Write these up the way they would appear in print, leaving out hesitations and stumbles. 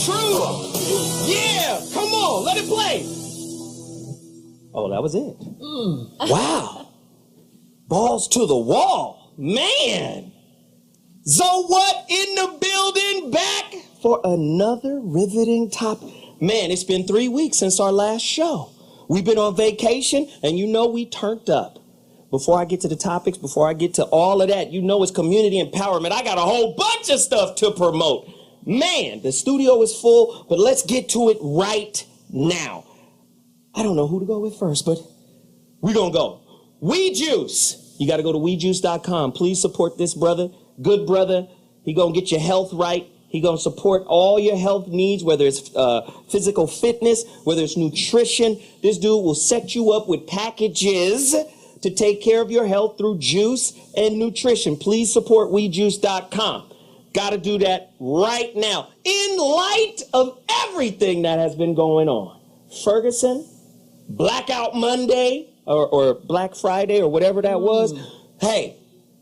True. Yeah, come on, let it play. Oh, that was it. Wow. Balls to the wall. Man. So what in the building, back for another riveting topic. Man, it's been 3 weeks since our last show. We've been on vacation, and you know we turned up. Before I get to the topics, before I get to all of that, you know it's community empowerment. I got a whole bunch of stuff to promote. Man, the studio is full, but let's get to it right now. I don't know who to go with first, but we're going to go. We Juice. You got to go to wejuice.com. Please support this brother. Good brother. He going to get your health right. He going to support all your health needs, whether it's physical fitness, whether it's nutrition. This dude will set you up with packages to take care of your health through juice and nutrition. Please support wejuice.com. Got to do that right now in light of everything that has been going on. Ferguson, Blackout Monday, or Black Friday, or whatever that was. Hey,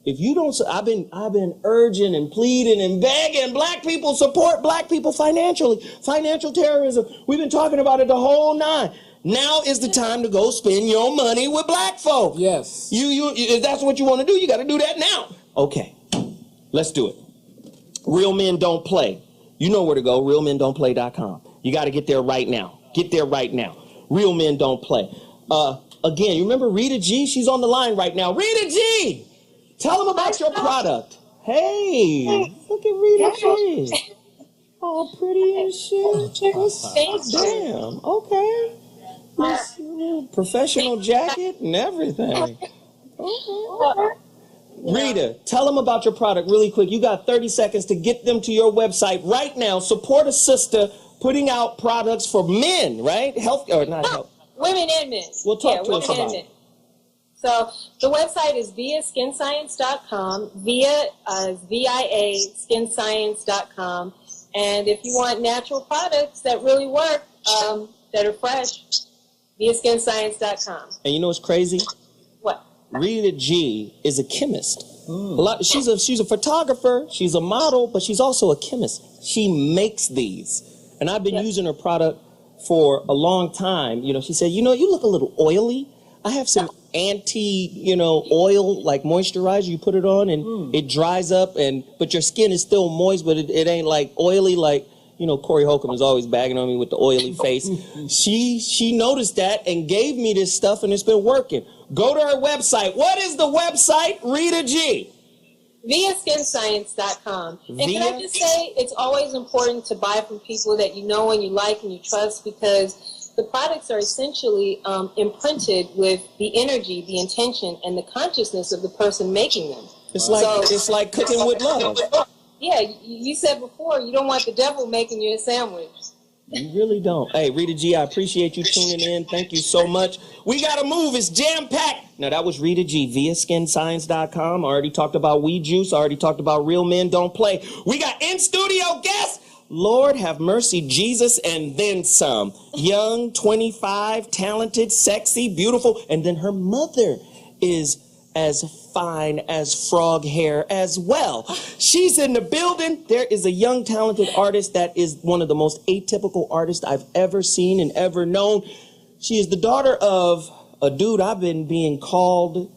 if you don't, I've been urging and pleading and begging black people, support black people financially. Financial terrorism. We've been talking about it the whole nine. Now is the time to go spend your money with black folk. Yes. If that's what you want to do, you got to do that now. Okay, let's do it. Real Men Don't Play. You know where to go, realmendon'tplay.com. You got to get there right now. Get there right now. Real Men Don't Play. Again, you remember Rita G? She's on the line right now. Rita G! Tell them about your product. Hey, look at Rita G. All pretty and shit. Damn, okay. Nice little professional jacket and everything. Okay. Rita, tell them about your product really quick. You got 30 seconds to get them to your website right now. Support a sister putting out products for men, right? Health, or not health. Women and men. We'll talk to us about it. So the website is viaskinscience.com, via skinscience.com. And if you want natural products that really work, that are fresh, viaskinscience.com. And you know what's crazy? What? Rita G is a chemist. She's a photographer, she's a model, but she's also a chemist. She makes these. And I've been using her product for a long time. You know, she said, you know, you look a little oily. I have some oil, like moisturizer. You put it on and it dries up, but your skin is still moist, but it ain't like oily like, you know, Corey Holcomb is always bagging on me with the oily face. She noticed that and gave me this stuff, and it's been working. Go to her website. What is the website, Rita G? viaskinscience.com. And can I just say, it's always important to buy from people that you know and you like and you trust, because the products are essentially imprinted with the energy, the intention, and the consciousness of the person making them. It's like cooking with love. Yeah, you said before, you don't want the devil making you a sandwich. You really don't. Hey, Rita G, I appreciate you tuning in. Thank you so much. We got to move. It's jam-packed. Now, that was Rita G, viaskinscience.com. I already talked about We Juice. I already talked about Real Men Don't Play. We got in-studio guests. Lord have mercy, Jesus, and then some. Young, 25, talented, sexy, beautiful. And then her mother is as fine as frog hair as well. She's in the building. There is a young, talented artist that is one of the most atypical artists I've ever seen and ever known. She is the daughter of a dude I've been being called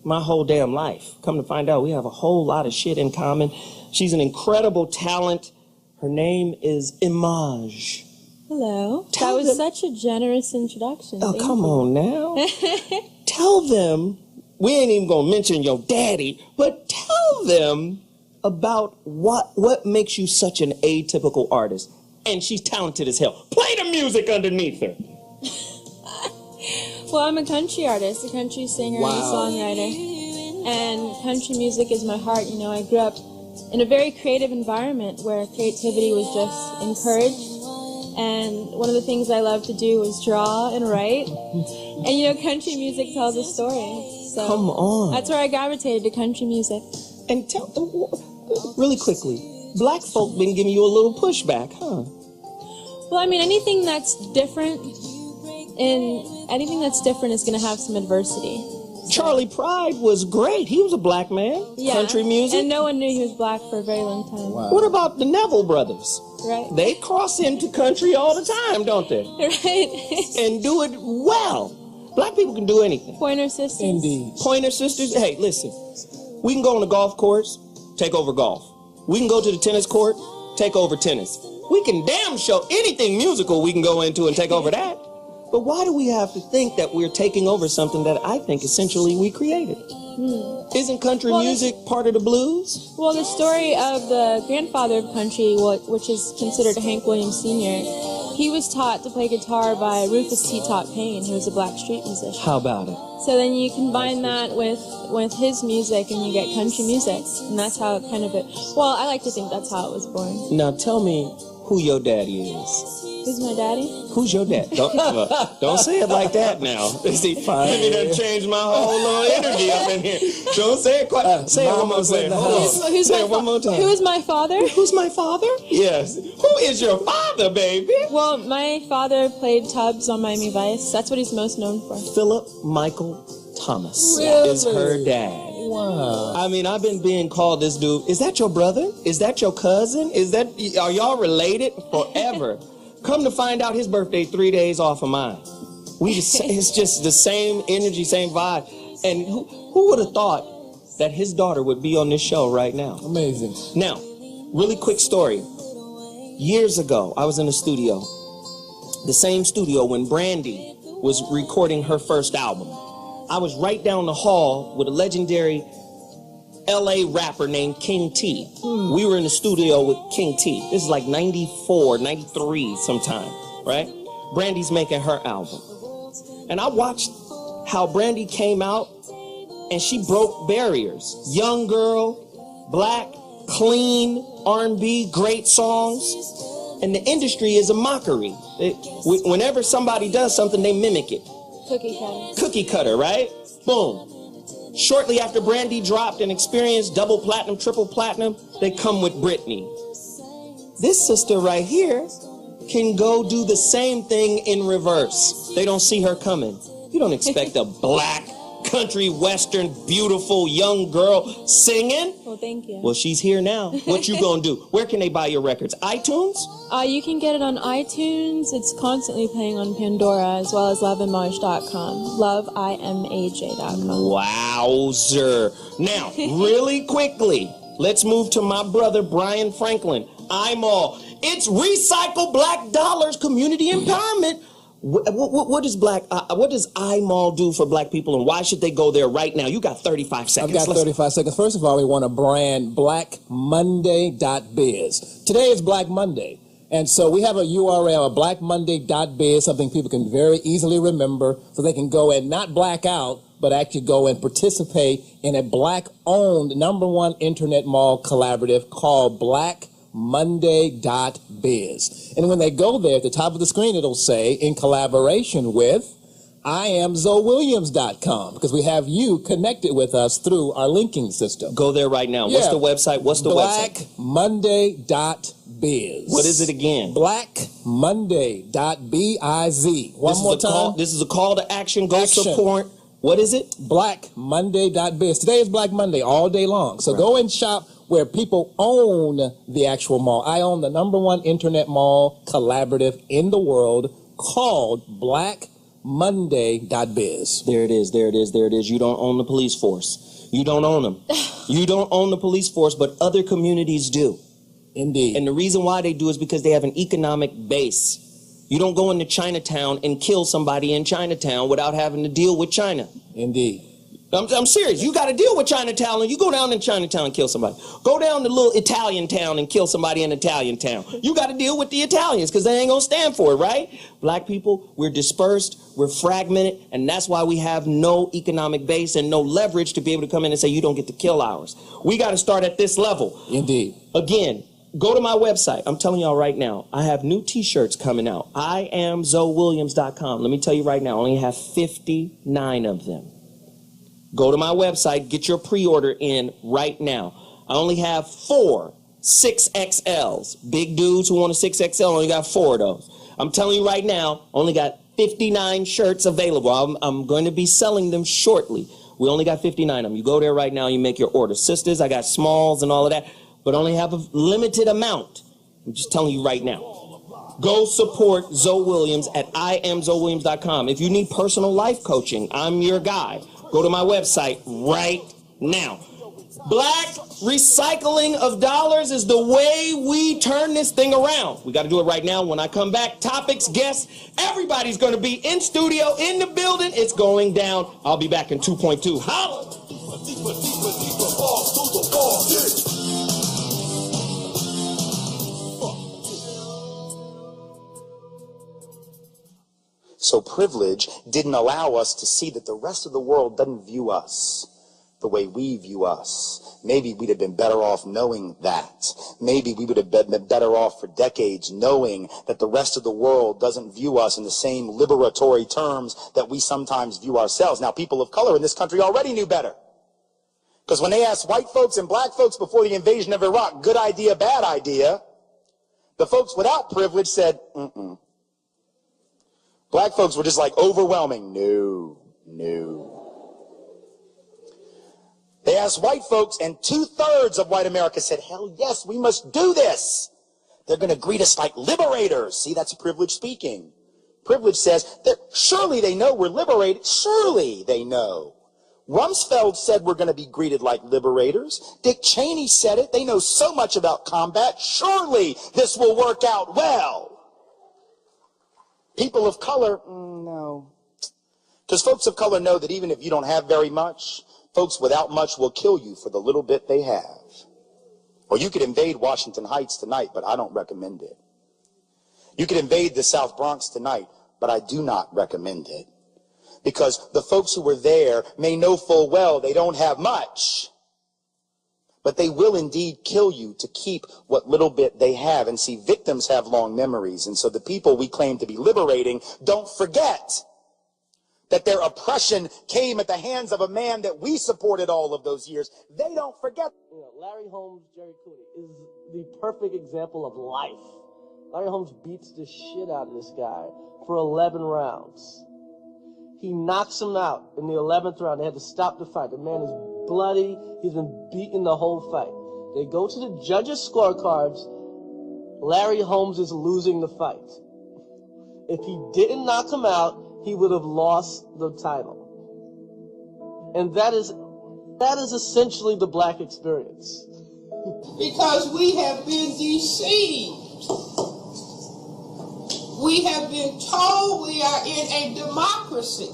my whole damn life. Come to find out, we have a whole lot of shit in common. She's an incredible talent. Her name is Imaj. Hello. That was such a generous introduction. Oh, come on now. Tell them, we ain't even gonna mention your daddy, but tell them about what makes you such an atypical artist. And she's talented as hell. Play the music underneath her. Well, I'm a country artist, a country singer and a songwriter. And country music is my heart. You know, I grew up in a very creative environment where creativity was just encouraged. And one of the things I love to do is draw and write. And, you know, country music tells a story. So come on. That's where I gravitated to country music. And tell really quickly, black folk been giving you a little pushback, huh? Well, I mean, anything that's different is going to have some adversity. Charlie Pride was great. He was a black man. Yeah. Country music. And no one knew he was black for a very long time. Wow. What about the Neville brothers? Right. They cross into country all the time, don't they? Right. And do it well. Black people can do anything. Pointer Sisters. Indeed. Pointer Sisters. Hey, listen. We can go on the golf course, take over golf. We can go to the tennis court, take over tennis. We can damn show anything musical we can go into and take over that. But why do we have to think that we're taking over something that I think essentially we created? Isn't country music part of the blues? Well, the story of the grandfather of country, which is considered Hank Williams Sr., he was taught to play guitar by Rufus T. Top Payne, who was a black street musician. How about it? So then you combine that with his music and you get country music. And that's how it kind of well, I like to think that's how it was born. Now tell me who your daddy is. Who's my daddy? Who's your dad? Don't say it like that now. See, maybe done changed my whole little energy up in here. Don't say it quite. Say it one more time. Say it one more time. Who is my father? Who's my father? Yes. Who is your father, baby? Well, my father played Tubbs on Miami Vice. That's what he's most known for. Philip Michael Thomas Really? is her dad. Wow. I mean, I've been being called this dude. Is that your brother? Is that your cousin? Are y'all related? Forever. Come to find out, his birthday 3 days off of mine. It's just the same energy, same vibe. And who would have thought that his daughter would be on this show right now? Amazing. Now, really quick story. Years ago, I was in the studio. The same studio when Brandy was recording her first album. I was right down the hall with a legendary LA rapper named King T. We were in the studio with King T. This is like 94, 93 sometime, right? Brandy's making her album. And I watched how Brandy came out and she broke barriers. Young girl, black, clean, R&B, great songs. And the industry is a mockery. Whenever somebody does something, they mimic it. Cookie cutter. Cookie cutter, right? Boom. Shortly after Brandy dropped and experienced double platinum, triple platinum, they come with Britney. This sister right here can go do the same thing in reverse. They don't see her coming. You don't expect a black, country, western, beautiful young girl singing. Well, thank you. Well, she's here now. What you gonna do? Where can they buy your records? iTunes? You can get it on iTunes. It's constantly playing on Pandora, as well as loveimaj.com. Loveimaj.com. Wowzer. Now, really quickly, let's move to my brother, Bryan Franklin. I'm all. It's Recycle Black Dollars Community Empowerment. What does iMall do for black people, and why should they go there right now? You got 35 seconds. I've got 35 seconds. First of all, we want to brand blackmonday.biz. Today is Black Monday. And so we have a URL, blackmonday.biz, something people can very easily remember, so they can go and not black out, but actually go and participate in a black-owned #1 internet mall collaborative called blackmonday.biz. And when they go there, at the top of the screen, it'll say, in collaboration with IamZoeWilliams.com, because we have you connected with us through our linking system. Go there right now. Yeah. What's the website? blackmonday.biz. What is it again? blackmonday.biz. One more time. This is a call to action. Go support. What is it? blackmonday.biz. Today is Black Monday all day long. So go and shop where people own the actual mall. I own the #1 internet mall collaborative in the world called blackmonday.biz. There it is. There it is. There it is. You don't own the police force. You don't own them. You don't own the police force, but other communities do. Indeed. And the reason why they do is because they have an economic base. You don't go into Chinatown and kill somebody in Chinatown without having to deal with China. Indeed. I'm serious. You got to deal with Chinatown, and you go down in Chinatown and kill somebody. Go down to little Italian town and kill somebody in Italian town. You got to deal with the Italians because they ain't going to stand for it, right? Black people, we're dispersed, we're fragmented, and that's why we have no economic base and no leverage to be able to come in and say you don't get to kill ours. We got to start at this level. Indeed. Again, go to my website. I'm telling y'all right now, I have new t-shirts coming out. IamZoeWilliams.com. Let me tell you right now, I only have 59 of them. Go to my website, get your pre-order in right now. I only have 4 6XLs. Big dudes who want a 6XL, only got 4 of those. I'm telling you right now, only got 59 shirts available. I'm going to be selling them shortly. We only got 59 of them. You go there right now, you make your order. Sisters, I got smalls and all of that, but only have a limited amount. I'm just telling you right now. Go support Zoe Williams at IamZoeWilliams.com. If you need personal life coaching, I'm your guy. Go to my website right now. Black recycling of dollars is the way we turn this thing around. We got to do it right now. When I come back, topics, guests, everybody's going to be in studio, in the building. It's going down. I'll be back in 2.2. Holla! So privilege didn't allow us to see that the rest of the world doesn't view us the way we view us. Maybe we'd have been better off knowing that. Maybe we would have been better off for decades knowing that the rest of the world doesn't view us in the same liberatory terms that we sometimes view ourselves. Now, people of color in this country already knew better. Because when they asked white folks and black folks before the invasion of Iraq, good idea, bad idea, the folks without privilege said, mm-mm. Black folks were just like overwhelming. No, no. They asked white folks, and 2/3 of white America said, hell yes, we must do this. They're going to greet us like liberators. See, that's privilege speaking. Privilege says, that surely they know we're liberated. Surely they know. Rumsfeld said we're going to be greeted like liberators. Dick Cheney said it. They know so much about combat. Surely this will work out well. People of color, no. Because folks of color know that even if you don't have very much, folks without much will kill you for the little bit they have. Or you could invade Washington Heights tonight, but I don't recommend it. You could invade the South Bronx tonight, but I do not recommend it. Because the folks who were there may know full well they don't have much. But they will indeed kill you to keep what little bit they have. And see, victims have long memories. And so the people we claim to be liberating don't forget that their oppression came at the hands of a man that we supported all of those years. They don't forget. You know, Larry Holmes, Jerry Cooney, is the perfect example of life. Larry Holmes beats the shit out of this guy for 11 rounds. He knocks him out in the 11th round. They had to stop the fight. The man is bloody. He's been beaten the whole fight. They go to the judges' scorecards. Larry Holmes is losing the fight. If he didn't knock him out, he would have lost the title. And that is essentially the black experience. Because we have been deceived. We have been told we are in a democracy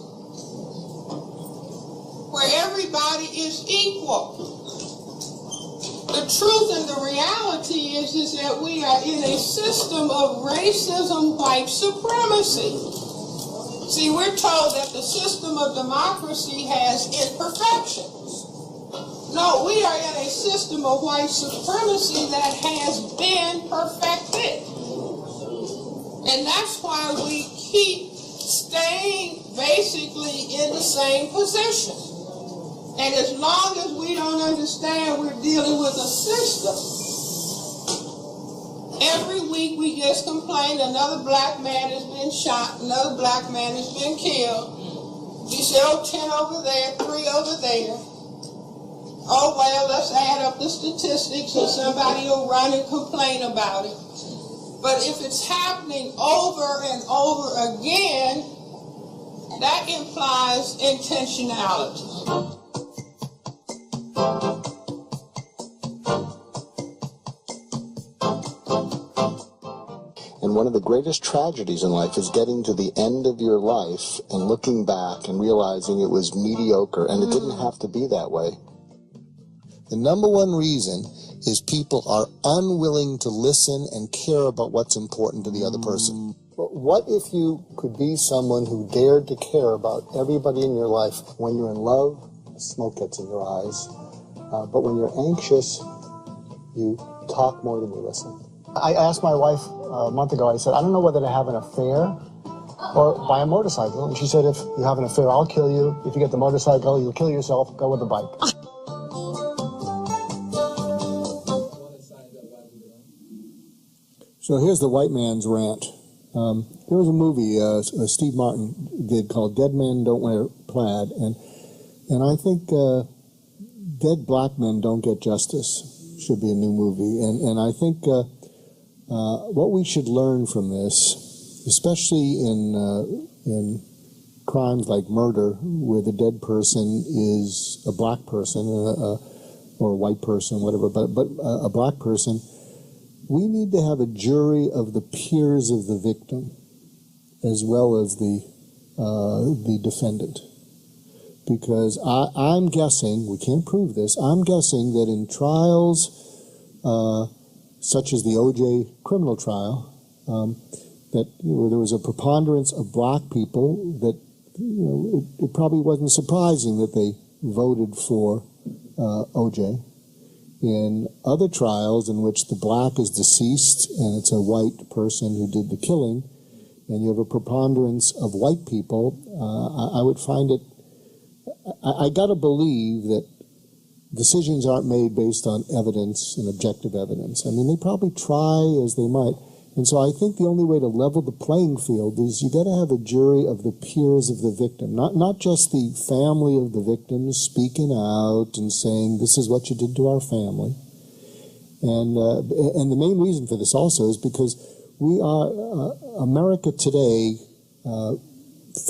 where everybody is equal. The truth and the reality is that we are in a system of racism, white supremacy. See, we're told that the system of democracy has imperfections. No, we are in a system of white supremacy that has been perfected. And that's why we keep staying basically in the same position. And as long as we don't understand we're dealing with a system, every week we just complain another black man has been shot, another black man has been killed. We say, oh, 10 over there, 3 over there. Oh, well, let's add up the statistics and somebody will run and complain about it. But if it's happening over and over again, that implies intentionality. And one of the greatest tragedies in life is getting to the end of your life and looking back and realizing it was mediocre, and it didn't have to be that way. The number one reason is people are unwilling to listen and care about what's important to the other person. But what if you could be someone who dared to care about everybody in your life? When you're in love, smoke gets in your eyes. But when you're anxious, you talk more than you listen. I asked my wife a month ago, I said, I don't know whether to have an affair or buy a motorcycle. And she said, if you have an affair, I'll kill you. If you get the motorcycle, you'll kill yourself. Go with the bike. So here's the white man's rant. There was a movie Steve Martin did called Dead Men Don't Wear Plaid, and And I think Dead Black Men Don't Get Justice should be a new movie. And I think what we should learn from this, especially in crimes like murder, where the dead person is a black person or a white person, whatever, but a black person, we need to have a jury of the peers of the victim as well as the defendant. Because I'm guessing, we can't prove this, I'm guessing that in trials such as the O.J. criminal trial, that there was a preponderance of black people that, it probably wasn't surprising that they voted for O.J. In other trials in which the black is deceased and it's a white person who did the killing, and you have a preponderance of white people, I would find it, I gotta believe that decisions aren't made based on evidence and objective evidence. I mean, they probably try as they might. And so I think the only way to level the playing field is you gotta have a jury of the peers of the victim, not just the family of the victim speaking out and saying, this is what you did to our family. And the main reason for this also is because America today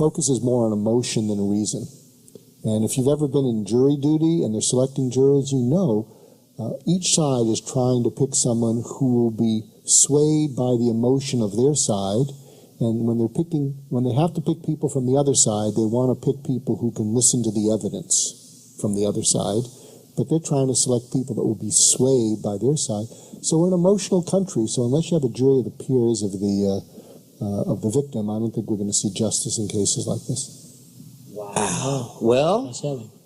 focuses more on emotion than reason. And if you've ever been in jury duty and they're selecting jurors, each side is trying to pick someone who will be swayed by the emotion of their side. And when they have to pick people from the other side, they want to pick people who can listen to the evidence from the other side. But they're trying to select people that will be swayed by their side. So we're an emotional country. So unless you have a jury of the peers of the victim, I don't think we're going to see justice in cases like this. Wow. Well,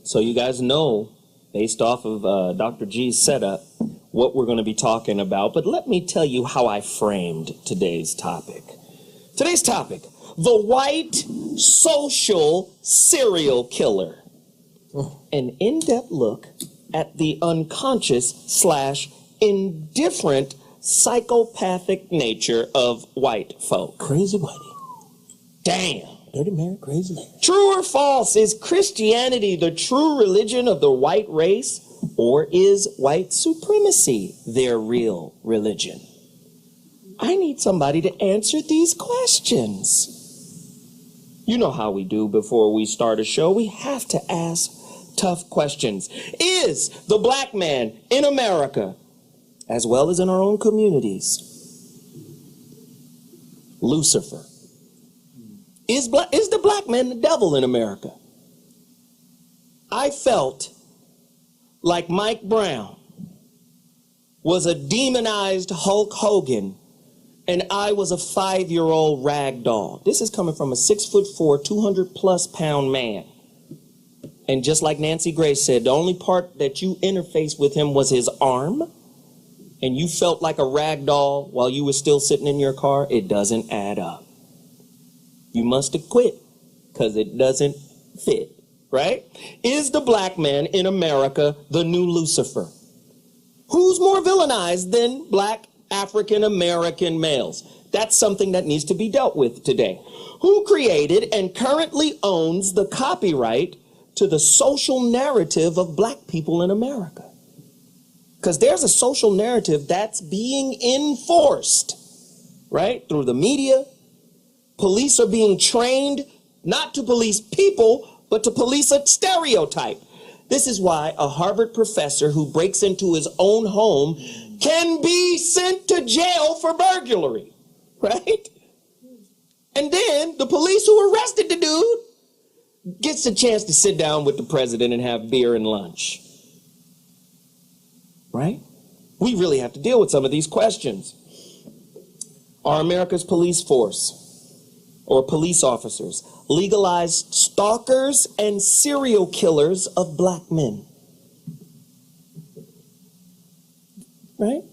so you guys know, based off of Dr. G's setup, what we're going to be talking about. But let me tell you how I framed today's topic. Today's topic, the white social serial killer. An in-depth look at the unconscious/indifferent psychopathic nature of white folk. Crazy whitey. Damn. Dirty Mary, crazy lady. True or false? Is Christianity the true religion of the white race, or is white supremacy their real religion? I need somebody to answer these questions. You know how we do before we start a show. We have to ask tough questions. Is the black man in America, as well as in our own communities, Lucifer? Is the black man the devil in America? I felt like Mike Brown was a demonized Hulk Hogan and I was a 5-year-old rag doll. This is coming from a 6'4", 200+ pound man. And just like Nancy Grace said, the only part that you interfaced with him was his arm, and you felt like a rag doll while you were still sitting in your car. It doesn't add up. You must have quit because it doesn't fit, right? Is the black man in America the new Lucifer? Who's more villainized than black African-American males? That's something that needs to be dealt with today. Who created and currently owns the copyright to the social narrative of black people in America? Because there's a social narrative that's being enforced, right? Through the media. Police are being trained not to police people, but to police a stereotype. This is why a Harvard professor who breaks into his own home can be sent to jail for burglary, right? And then the police who arrested the dude gets a chance to sit down with the president and have beer and lunch, right? We really have to deal with some of these questions. Are America's police force or police officers legalized stalkers and serial killers of black men? Right?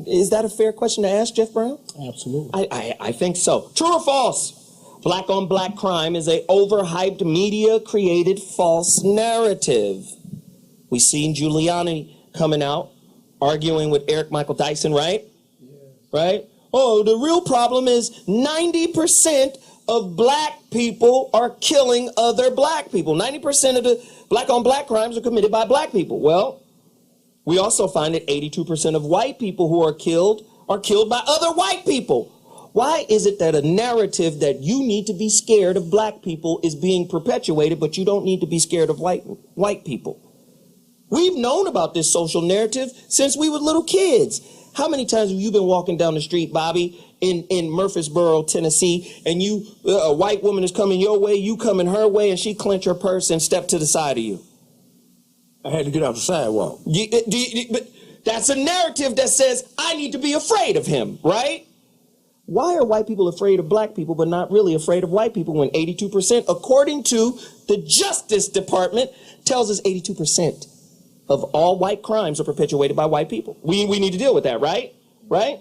Is that a fair question to ask, Geoff Brown? Absolutely. I think so. True or false? Black on black crime is a overhyped media-created false narrative. We seen Giuliani coming out arguing with Eric Michael Dyson, right? Yes. Right? Oh, the real problem is 90% of black people are killing other black people. 90% of the black-on-black crimes are committed by black people. Well, we also find that 82% of white people who are killed by other white people. Why is it that a narrative that you need to be scared of black people is being perpetuated, but you don't need to be scared of white people? We've known about this social narrative since we were little kids. How many times have you been walking down the street, Bobby, in Murfreesboro, Tennessee, and a white woman is coming your way, you coming her way, and she clench her purse and step to the side of you? I had to get off the sidewalk. But that's a narrative that says, I need to be afraid of him, right? Why are white people afraid of black people but not really afraid of white people when 82%, according to the Justice Department, tells us 82% of all white crimes are perpetuated by white people? We need to deal with that, right? Right?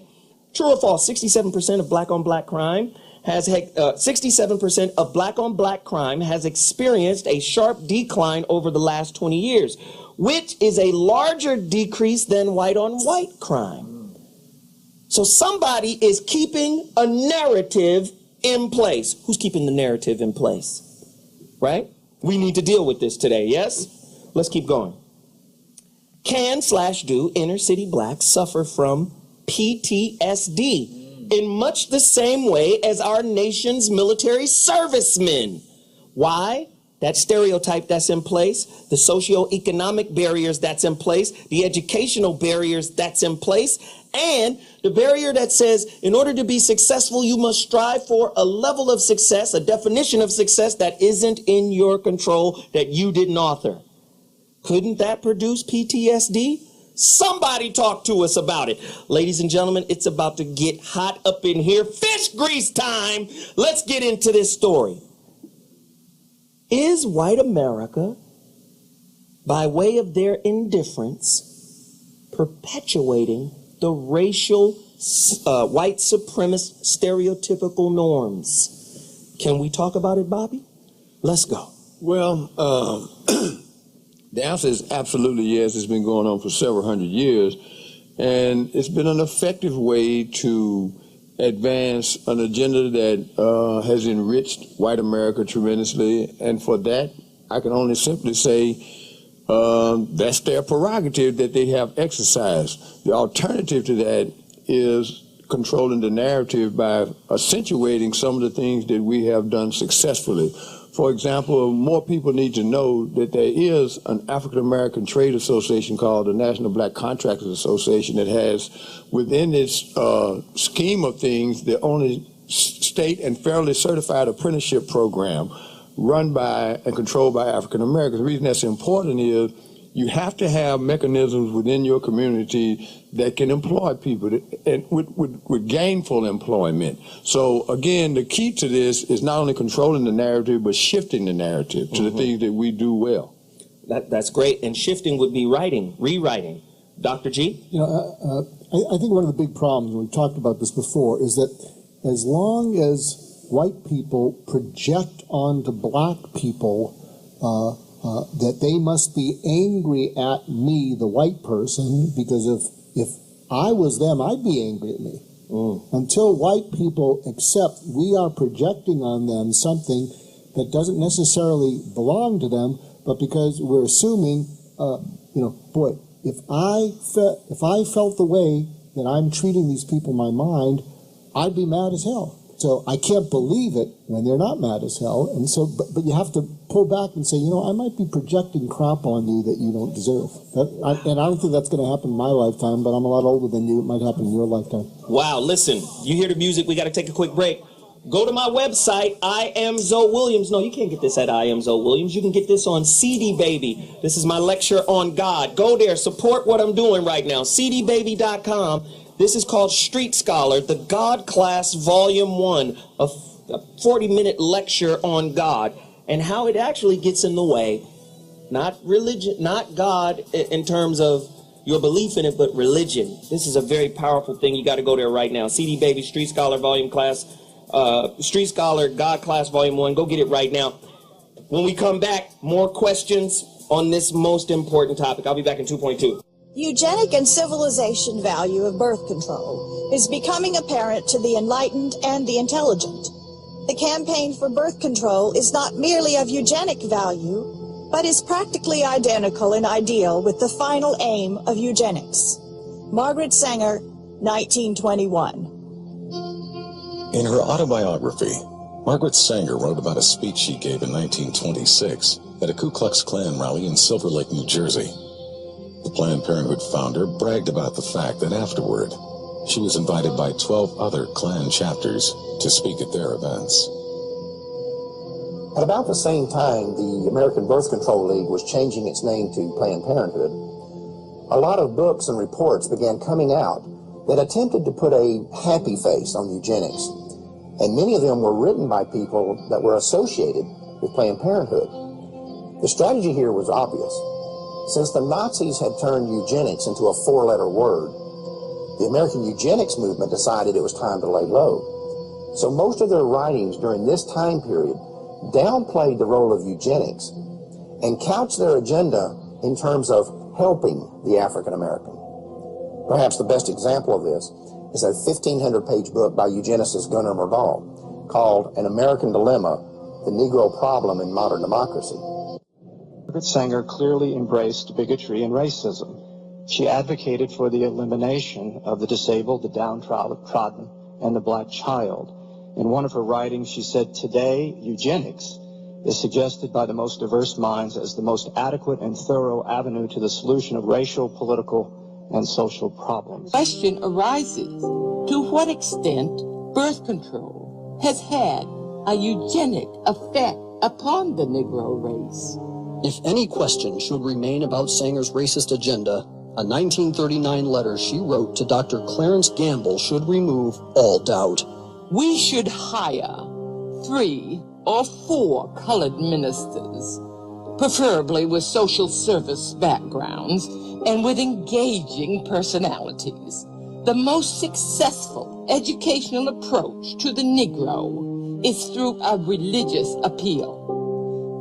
True or false? 67% of black-on-black crime has 67% of black-on-black crime has experienced a sharp decline over the last 20 years, which is a larger decrease than white-on-white crime. So somebody is keeping a narrative in place. Who's keeping the narrative in place? Right? We need to deal with this today, yes? Let's keep going. Can/do inner city blacks suffer from PTSD in much the same way as our nation's military servicemen? Why? That stereotype that's in place, the socioeconomic barriers that's in place, the educational barriers that's in place, and the barrier that says in order to be successful, you must strive for a level of success, a definition of success that isn't in your control, that you didn't author. Couldn't that produce PTSD? Somebody talk to us about it. Ladies and gentlemen, it's about to get hot up in here. Fish grease time. Let's get into this story. Is white America, by way of their indifference, perpetuating the racial white supremacist stereotypical norms? Can we talk about it, Bobby? Let's go. Well, the answer is absolutely yes. It's been going on for several hundred years, and it's been an effective way to advance an agenda that has enriched white America tremendously, and for that, I can only simply say that's their prerogative that they have exercised. The alternative to that is controlling the narrative by accentuating some of the things that we have done successfully. For example, more people need to know that there is an African-American trade association called the National Black Contractors Association that has within its scheme of things the only state and federally certified apprenticeship program run by and controlled by African-Americans. The reason that's important is you have to have mechanisms within your community that can employ people and with gainful employment. So again, the key to this is not only controlling the narrative, but shifting the narrative to the things that we do well. That's great. And shifting would be rewriting. Dr. G? You know, I think one of the big problems, and we've talked about this before, is that as long as white people project onto black people that they must be angry at me, the white person, because if I was them, I'd be angry at me. Until white people accept we are projecting on them something that doesn't necessarily belong to them, but because we're assuming, boy, if I felt the way that I'm treating these people in my mind, I'd be mad as hell. So I can't believe it when they're not mad as hell. And so, but you have to pull back and say, I might be projecting crap on you that you don't deserve. And I don't think that's going to happen in my lifetime, but I'm a lot older than you. It might happen in your lifetime. Wow, listen, you hear the music. We got to take a quick break. Go to my website, I Am Zoe Williams. No, you can't get this at I Am Zoe Williams. You can get this on CD Baby. This is my lecture on God. Go there, support what I'm doing right now. CDBaby.com. This is called Street Scholar, the God Class Volume 1, a 40-minute lecture on God and how it actually gets in the way, not religion, not God in terms of your belief in it, but religion. This is a very powerful thing. You got to go there right now. CD Baby, Street Scholar Volume Class, Street Scholar, God Class Volume 1. Go get it right now. When we come back, more questions on this most important topic. I'll be back in 2.2. Eugenic and civilization value of birth control is becoming apparent to the enlightened and the intelligent. The campaign for birth control is not merely of eugenic value, but is practically identical in ideal with the final aim of eugenics. Margaret Sanger, 1921. In her autobiography, Margaret Sanger wrote about a speech she gave in 1926 at a Ku Klux Klan rally in Silver Lake, New Jersey. The Planned Parenthood founder bragged about the fact that afterward, she was invited by 12 other Klan chapters to speak at their events. At about the same time, the American Birth Control League was changing its name to Planned Parenthood. A lot of books and reports began coming out that attempted to put a happy face on eugenics, and many of them were written by people that were associated with Planned Parenthood. The strategy here was obvious. Since the Nazis had turned eugenics into a four-letter word, the American eugenics movement decided it was time to lay low. So most of their writings during this time period downplayed the role of eugenics and couched their agenda in terms of helping the African American. Perhaps the best example of this is a 1,500-page book by eugenicist Gunnar Myrdal called An American Dilemma, The Negro Problem in Modern Democracy. Margaret Sanger clearly embraced bigotry and racism. She advocated for the elimination of the disabled, the downtrodden, and the black child. In one of her writings, she said, "Today, eugenics is suggested by the most diverse minds as the most adequate and thorough avenue to the solution of racial, political, and social problems." The question arises, to what extent birth control has had a eugenic effect upon the Negro race? If any question should remain about Sanger's racist agenda, a 1939 letter she wrote to Dr. Clarence Gamble should remove all doubt. We should hire 3 or 4 colored ministers, preferably with social service backgrounds and with engaging personalities. The most successful educational approach to the Negro is through a religious appeal.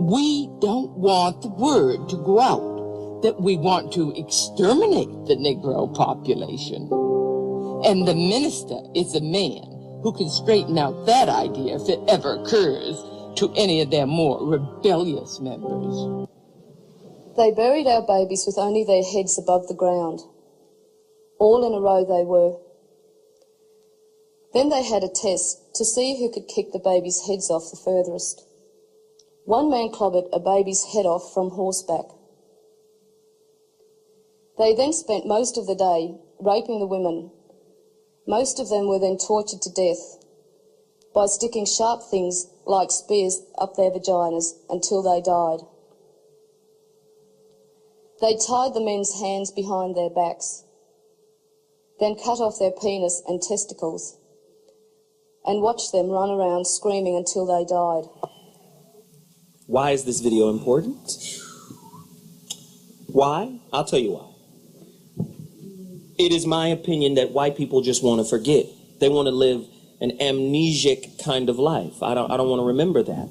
We don't want the word to go out that we want to exterminate the Negro population. And the minister is a man who can straighten out that idea if it ever occurs to any of their more rebellious members. They buried our babies with only their heads above the ground. All in a row they were. Then they had a test to see who could kick the babies' heads off the furthest. One man clobbered a baby's head off from horseback. They then spent most of the day raping the women. Most of them were then tortured to death by sticking sharp things like spears up their vaginas until they died. They tied the men's hands behind their backs, then cut off their penis and testicles, and watched them run around screaming until they died. Why is this video important? Why? I'll tell you why. It is my opinion that white people just want to forget. They want to live an amnesic kind of life. I don't want to remember that.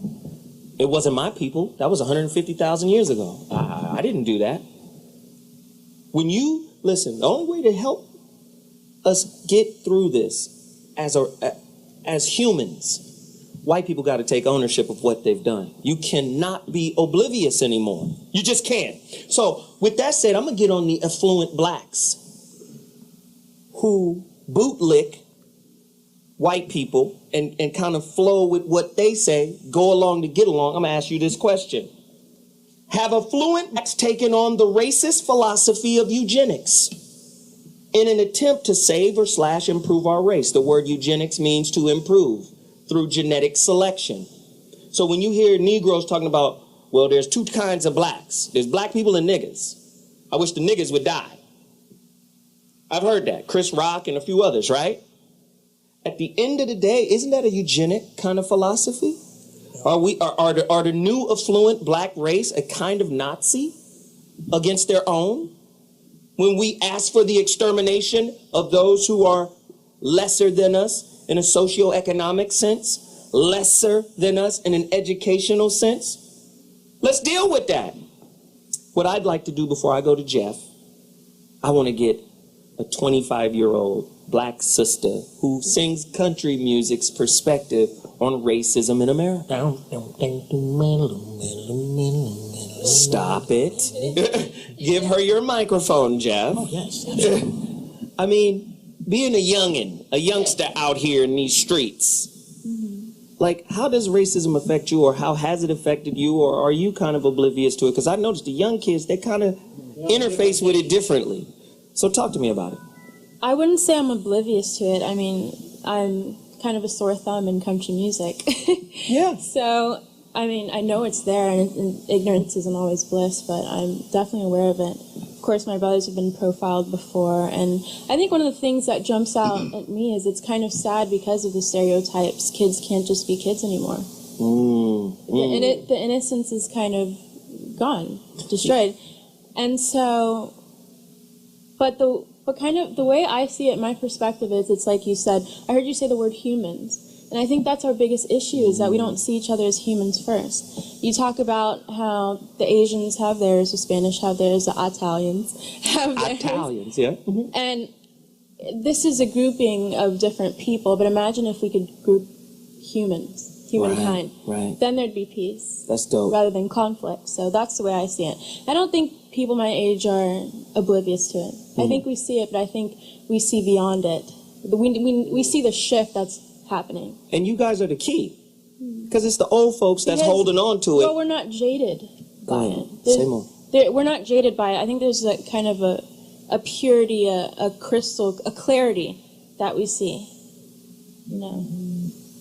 It wasn't my people. That was 150,000 years ago. I didn't do that. When you listen, the only way to help us get through this as humans, white people got to take ownership of what they've done. You cannot be oblivious anymore. You just can't. So with that said, I'm going to get on the affluent blacks who bootlick white people and kind of flow with what they say, go along to get along. I'm going to ask you this question. Have affluent blacks taken on the racist philosophy of eugenics in an attempt to save or / improve our race? The word eugenics means to improve through genetic selection. So when you hear Negroes talking about, well, there's 2 kinds of blacks. There's black people and niggas. I wish the niggas would die. I've heard that. Chris Rock and a few others, right? At the end of the day, isn't that a eugenic kind of philosophy? Are the new affluent black race a kind of Nazi against their own? When we ask for the extermination of those who are lesser than us in a socioeconomic sense, lesser than us in an educational sense, let's deal with that. What I'd like to do before I go to Geoff, I want to get a 25-year-old black sister who sings country music's perspective on racism in America. Stop it. Give her your microphone, Geoff. Oh, yes. I mean, being a youngster out here in these streets, like, how does racism affect you, or how has it affected you, or are you kind of oblivious to it? Because I noticed the young kids, they kind of interface with it differently. So talk to me about it. I wouldn't say I'm oblivious to it. I mean, I'm kind of a sore thumb in country music. Yeah. So, I mean, I know it's there, and ignorance isn't always bliss, but I'm definitely aware of it. Of course, my brothers have been profiled before, and I think one of the things that jumps out at me is it's kind of sad because of the stereotypes. Kids can't just be kids anymore. The innocence is kind of gone, destroyed. And so, but kind of the way I see it, my perspective is, it's like you said, I heard you say the word humans. And I think that's our biggest issue, is that we don't see each other as humans first. You talk about how the Asians have theirs, the Spanish have theirs, the Italians have theirs. Italians, yeah. Mm-hmm. And this is a grouping of different people, but imagine if we could group humankind. Right. Then there'd be peace. That's dope. Rather than conflict. So that's the way I see it. I don't think people my age are oblivious to it. I think we see it, but I think we see beyond it. We see the shift that's happening. And you guys are the key. Because it's the old folks that's holding on to it. Well, we're not jaded by it. Say more. We're not jaded by it. I think there's a kind of a purity, a crystal, a clarity that we see. You know?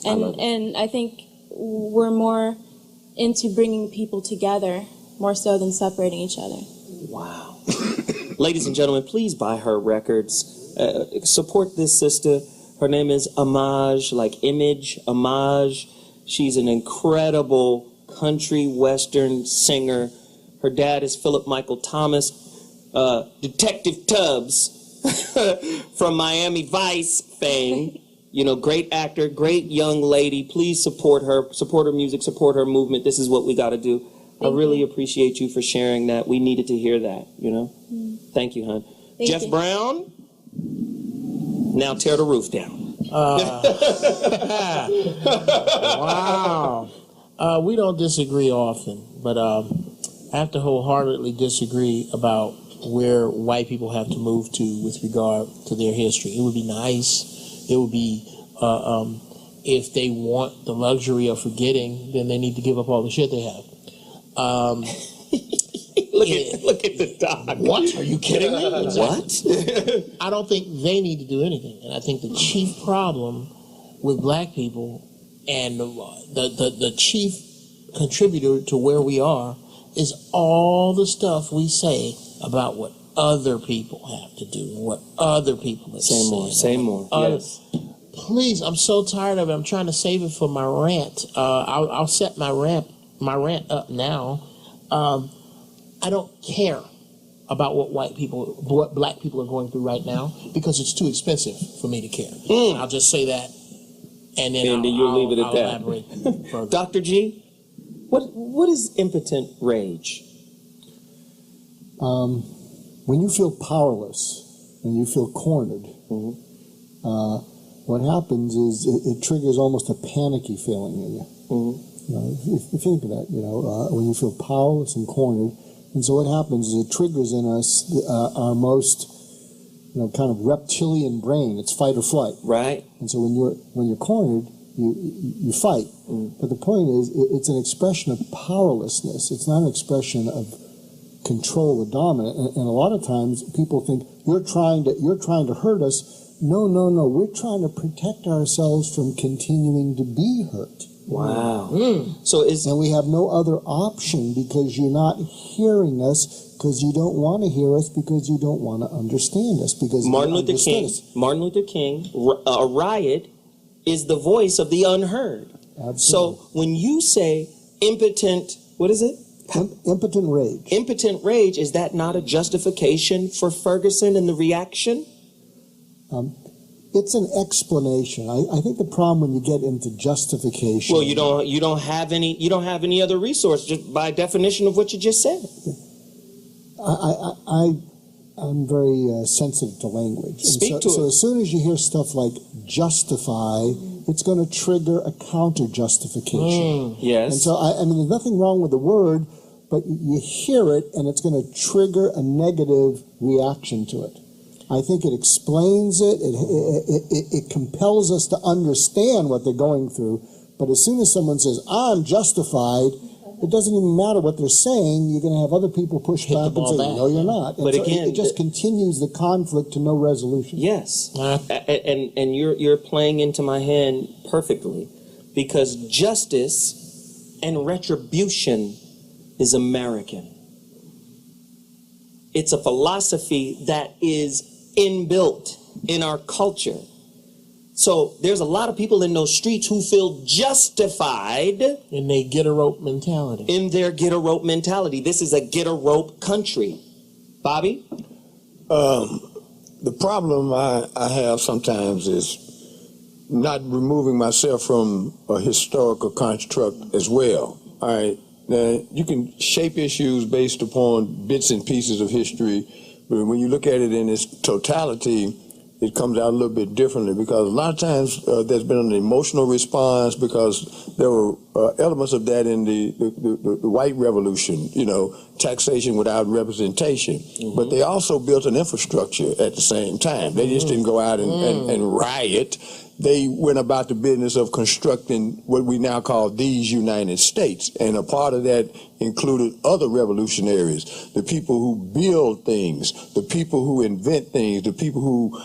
And I think we're more into bringing people together more so than separating each other. Wow. Ladies and gentlemen, please buy her records. Support this sister. Her name is Imaj, like Image, Imaj. She's an incredible country western singer. Her dad is Philip Michael Thomas, Detective Tubbs from Miami Vice fame. You know, great actor, great young lady. Please support her music, support her movement. This is what we got to do. I really appreciate you for sharing that. We needed to hear that, you know? Thank you, hon. Geoff Brown, now tear the roof down. Wow. We don't disagree often, but I have to wholeheartedly disagree about where white people have to move to with regard to their history. It would be nice. It would be, if they want the luxury of forgetting, then they need to give up all the shit they have. Look at the dog. What? Are you kidding me? What? I don't think they need to do anything. And I think the chief problem with black people and the chief contributor to where we are is all the stuff we say about what other people have to do, what other people have said. Say more. Yes. Please, I'm so tired of it. I'm trying to save it for my rant. I'll set my rant up now. I don't care about what black people are going through right now, because it's too expensive for me to care. I'll just say that, and then you'll leave it at that. Elaborate further. Dr. G, what is impotent rage? When you feel powerless and you feel cornered, what happens is it triggers almost a panicky feeling in you. You know, if you think of that, when you feel powerless and cornered, and so what happens is it triggers in us our most, kind of reptilian brain. It's fight or flight. Right. And so when you're cornered, you fight. But the point is, it's an expression of powerlessness. It's not an expression of control or dominance. And a lot of times people think you're trying to hurt us. No. We're trying to protect ourselves from continuing to be hurt. Wow. And we have no other option, because you're not hearing us, because you don't want to hear us, because you don't want to understand us. Because Martin Luther King, a riot is the voice of the unheard. Absolutely. So when you say impotent, what is it? Impotent rage. Impotent rage, is that not a justification for Ferguson and the reaction? It's an explanation. I think the problem when you get into justification. Well, you don't have any other resource, just by definition of what you just said. I'm very sensitive to language. Speak to it. So as soon as you hear stuff like justify, it's going to trigger a counter-justification. Yes. And so, I mean, there's nothing wrong with the word, but you hear it, and it's going to trigger a negative reaction to it. I think it explains it. It compels us to understand what they're going through. But as soon as someone says, I'm justified, it doesn't even matter what they're saying. You're going to have other people push back and say, no, you're not. And But so again, it just continues the conflict to no resolution. Yes. And you're playing into my hand perfectly, because justice and retribution is American. It's a philosophy that is inbuilt in our culture. So there's a lot of people in those streets who feel justified in their get-a-rope mentality. This is a get-a-rope country. Bobby? The problem I have sometimes is not removing myself from a historical construct as well. All right. Now, you can shape issues based upon bits and pieces of history, but when you look at it in its totality, it comes out a little bit differently, because a lot of times there's been an emotional response because there were elements of that in the white revolution, taxation without representation. Mm-hmm. But they also built an infrastructure at the same time. They just didn't go out and riot. They went about the business of constructing what we now call these United States. And a part of that included other revolutionaries, the people who build things, the people who invent things, the people who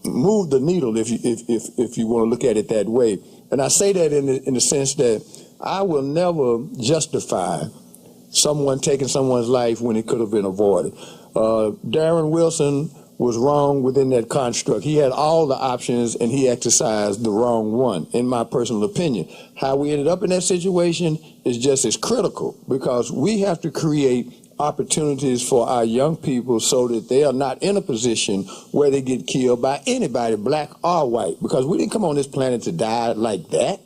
move the needle, if you want to look at it that way. And I say that in the sense that I will never justify someone taking someone's life when it could have been avoided. Darren Wilson was wrong within that construct. He had all the options, and he exercised the wrong one, in my personal opinion. How we ended up in that situation is just as critical, because we have to create opportunities for our young people so that they are not in a position where they get killed by anybody, black or white, because we didn't come on this planet to die like that.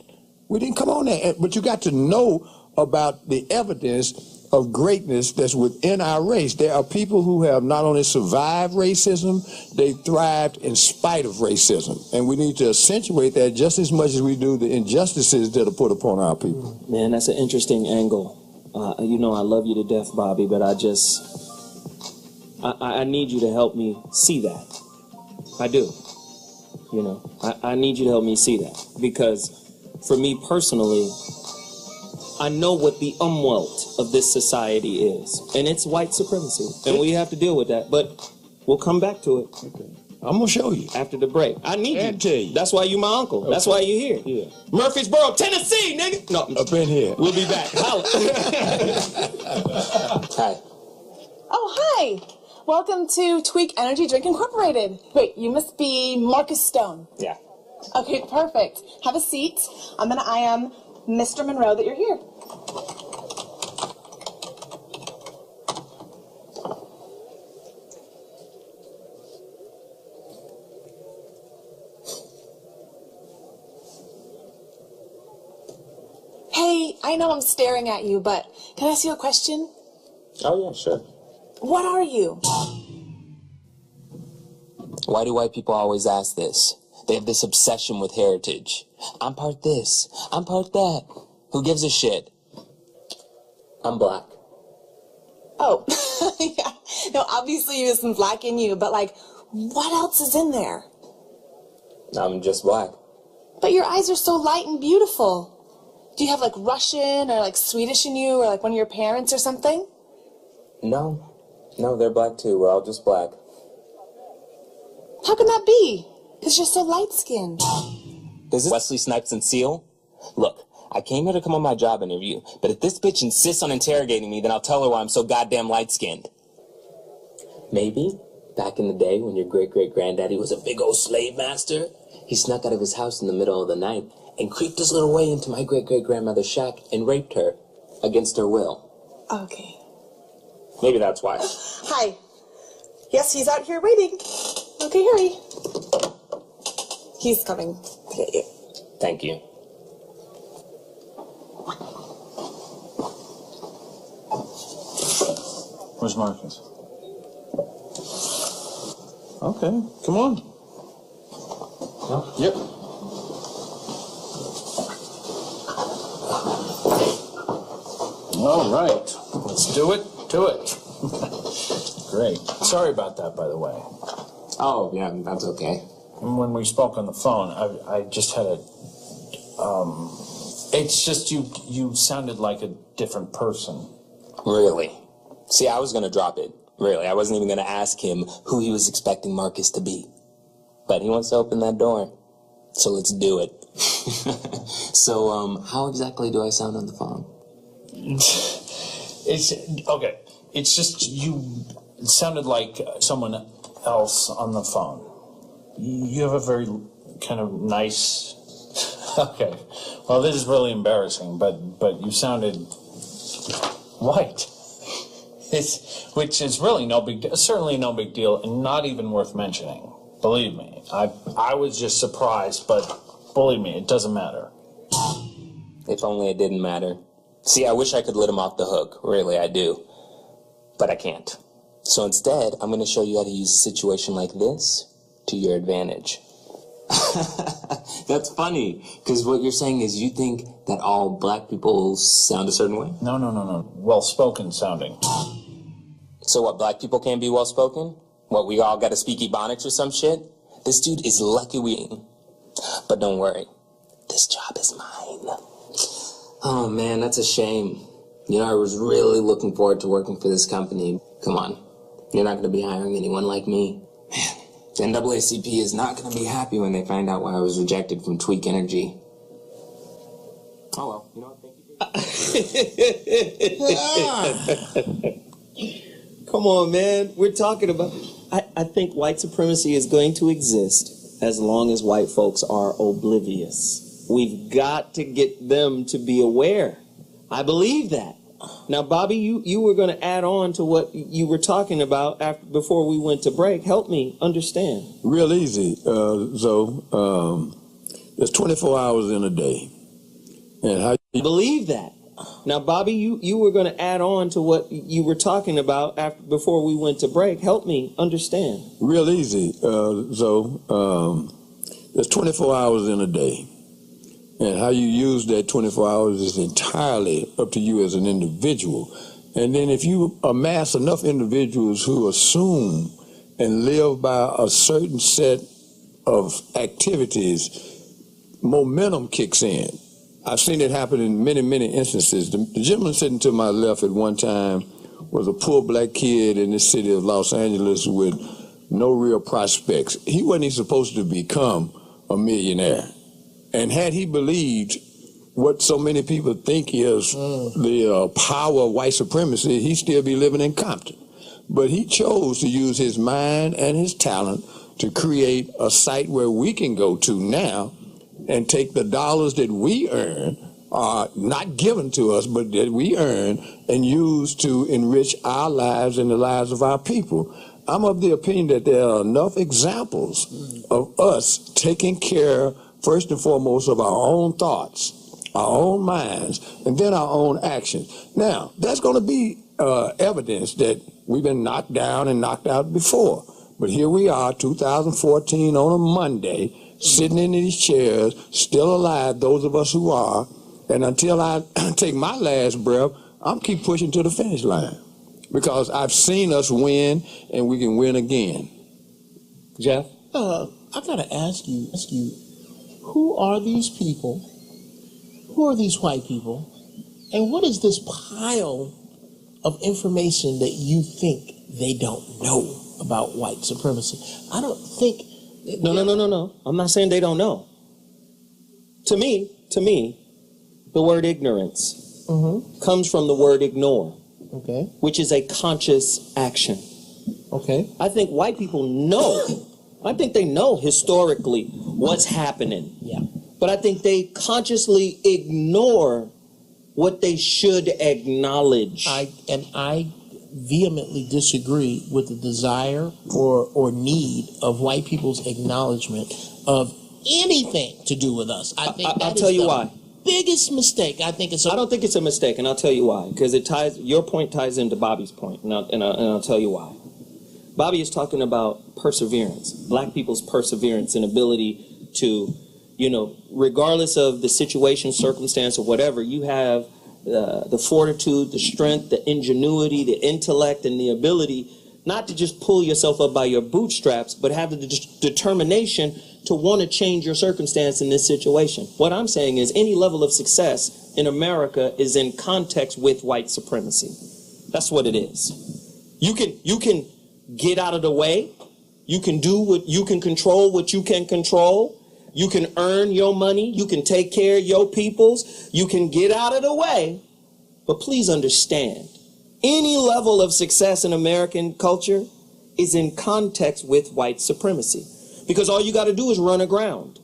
We didn't come on there. But you got to know about the evidence of greatness that's within our race. There are people who have not only survived racism, they thrived in spite of racism. And we need to accentuate that just as much as we do the injustices that are put upon our people. Man, that's an interesting angle. I love you to death, Bobby, but I need you to help me see that. I do. I need you to help me see that, because for me personally, I know what the umwelt of this society is, and it's white supremacy, and we have to deal with that, but we'll come back to it. Okay. I'm going to show you. After the break. I need you. Tell you. That's why you my uncle. Okay. That's why you here. Yeah. Murfreesboro, Tennessee, nigga. No. Up in here. We'll be back. Holla. Hi. Oh, hi. Welcome to Tweak Energy Drink Incorporated. Wait, you must be Marcus Stone. Yeah. Okay, perfect. Have a seat. I'm going to IM Mr. Monroe that you're here. Hey, I know I'm staring at you, but can I ask you a question? Oh, yeah, sure. What are you? Why do white people always ask this? They have this obsession with heritage. I'm part this. I'm part that. Who gives a shit? I'm black. Oh, yeah. No, obviously there's some black in you, but, what else is in there? I'm just black. But your eyes are so light and beautiful. Do you have, Russian or, Swedish in you, or, one of your parents or something? No, they're black too. We're all just black. How can that be? Because you're so light-skinned. Does this Wesley Snipes and Seal? Look, I came here to come on my job interview, but if this bitch insists on interrogating me, then I'll tell her why I'm so goddamn light-skinned. Maybe, back in the day when your great-great-granddaddy was a big old slave master, he snuck out of his house in the middle of the night and creeped his little way into my great-great-grandmother's shack and raped her against her will. Okay. Maybe that's why. Hi. Yes, he's out here waiting. Okay, hurry. He's coming to get you. Thank you. Where's Marcus? Okay, come on. Yep. All right, let's do it. Great. Sorry about that, by the way. Oh, yeah, that's okay. And when we spoke on the phone, I just had a... it's just you sounded like a different person. Really? See, I was going to drop it. Really. I wasn't even going to ask him who he was expecting Marcus to be. But he wants to open that door. So let's do it. So, how exactly do I sound on the phone? It's... Okay. It's just it sounded like someone else on the phone. You have a very kind of nice... Okay. Well, this is really embarrassing, but you sounded white. Which is really certainly no big deal, and not even worth mentioning. Believe me. I was just surprised, but believe me, it doesn't matter. If only it didn't matter. See, I wish I could let him off the hook. Really, I do. But I can't. So instead, I'm going to show you how to use a situation like this to your advantage. That's funny, because what you're saying is you think that all black people sound a certain way? No. Well-spoken sounding. So what, black people can't be well-spoken? What, we all got to speak Ebonics or some shit? This dude is lucky we ain't. But don't worry, this job is mine. Oh man, that's a shame. You know, I was really looking forward to working for this company. Come on, you're not going to be hiring anyone like me. Man, the NAACP is not going to be happy when they find out why I was rejected from Tweak Energy. Oh well, you know what, thank you. Come on, man. We're talking about... I think white supremacy is going to exist as long as white folks are oblivious. We've got to get them to be aware. I believe that. Now, Bobby, you were going to add on to what you were talking about before we went to break. Help me understand. Real easy, Zoe. There's 24 hours in a day. And how I believe that. Now, Bobby, you were going to add on to what you were talking about before we went to break. Help me understand. Real easy, Zoe. There's 24 hours in a day. And how you use that 24 hours is entirely up to you as an individual. And then if you amass enough individuals who assume and live by a certain set of activities, momentum kicks in. I've seen it happen in many, many instances. The gentleman sitting to my left at one time was a poor black kid in the city of Los Angeles with no real prospects. He wasn't even supposed to become a millionaire. And had he believed what so many people think is the power of white supremacy, he'd still be living in Compton. But he chose to use his mind and his talent to create a site where we can go to now and take the dollars that we earn, not given to us, but that we earn, and use to enrich our lives and the lives of our people. I'm of the opinion that there are enough examples of us taking care, first and foremost, of our own thoughts, our own minds, and then our own actions. Now, that's going to be evidence that we've been knocked down and knocked out before. But here we are, 2014, on a Monday, sitting in these chairs, still alive, those of us who are, and until I take my last breath, I'm keep pushing to the finish line. Because I've seen us win, and we can win again. Geoff? I gotta ask you, who are these people? Who are these white people? And what is this pile of information that you think they don't know about white supremacy? I don't think... No. I'm not saying they don't know. To me, the word ignorance comes from the word ignore, which is a conscious action. I think white people know. I think they know historically what's happening. But I think they consciously ignore what they should acknowledge. I vehemently disagree with the desire or need of white people's acknowledgement of anything to do with us. I think I'll tell you why. Biggest mistake. I think it's. I don't think it's a mistake, and I'll tell you why. Because it ties. Your point ties into Bobby's point, and I'll tell you why. Bobby is talking about perseverance, black people's perseverance and ability to, regardless of the situation, circumstance, or whatever, you have the fortitude, the strength, the ingenuity, the intellect, and the ability not to just pull yourself up by your bootstraps, but have the determination to want to change your circumstance in this situation. What I'm saying is any level of success in America is in context with white supremacy. That's what it is. You can get out of the way. You can control what you can control. You can earn your money. You can take care of your peoples. You can get out of the way. But please understand, any level of success in American culture is in context with white supremacy. Because all you got to do is run aground.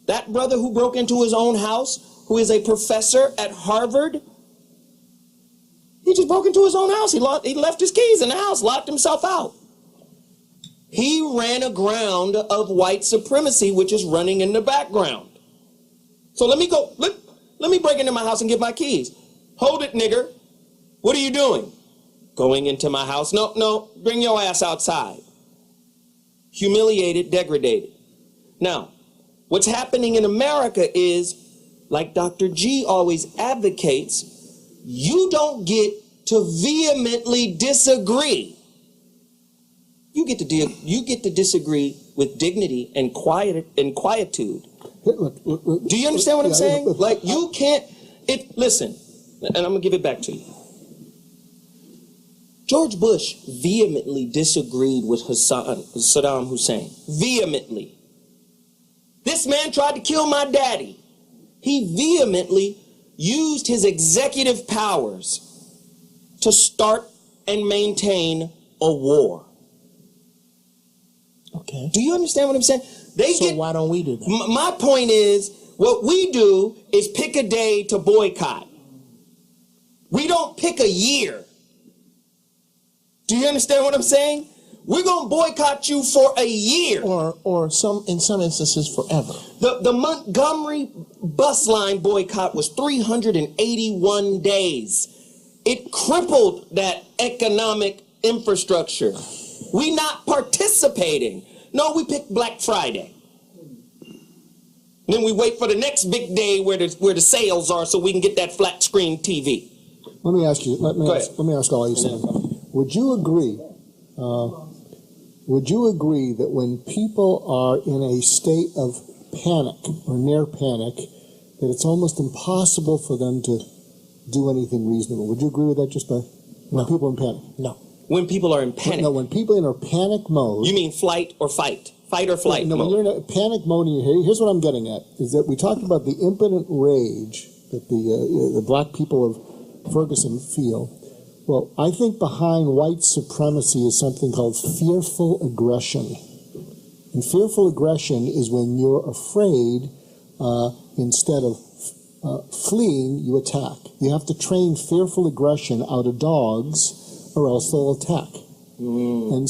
That brother who broke into his own house, who is a professor at Harvard, he just broke into his own house. He left his keys in the house, locked himself out. He ran aground of white supremacy, which is running in the background. So let me break into my house and get my keys. Hold it, nigger. What are you doing? Going into my house? No, bring your ass outside. Humiliated, degraded. Now, what's happening in America is, like Dr. G always advocates, you don't get to vehemently disagree. You get to disagree with dignity and quietude. Do you understand what I'm saying? Like, you can't. Listen, and I'm gonna give it back to you. George Bush vehemently disagreed with Saddam Hussein. Vehemently. This man tried to kill my daddy. He vehemently used his executive powers to start and maintain a war. Okay. Do you understand what I'm saying? Why don't we do that? My point is, what we do is pick a day to boycott. We don't pick a year. Do you understand what I'm saying? We're going to boycott you for a year. Or in some instances, forever. The Montgomery bus line boycott was 381 days. It crippled that economic infrastructure. We not participating. No, we pick Black Friday. Then we wait for the next big day where the sales are so we can get that flat screen TV. Let me ask you. Let me ask all you said. Would you agree? Would you agree that when people are in a state of panic or near panic, that it's almost impossible for them to do anything reasonable? Would you agree with that? When people are in panic? No. When people are in panic? No, when people are in a panic mode. You mean flight or fight? Fight or flight mode? When you're in a panic mode, here's what I'm getting at, is that we talked about the impotent rage that the black people of Ferguson feel. Well, I think behind white supremacy is something called fearful aggression. And fearful aggression is when you're afraid, instead of fleeing, you attack. You have to train fearful aggression out of dogs, or else they'll attack. And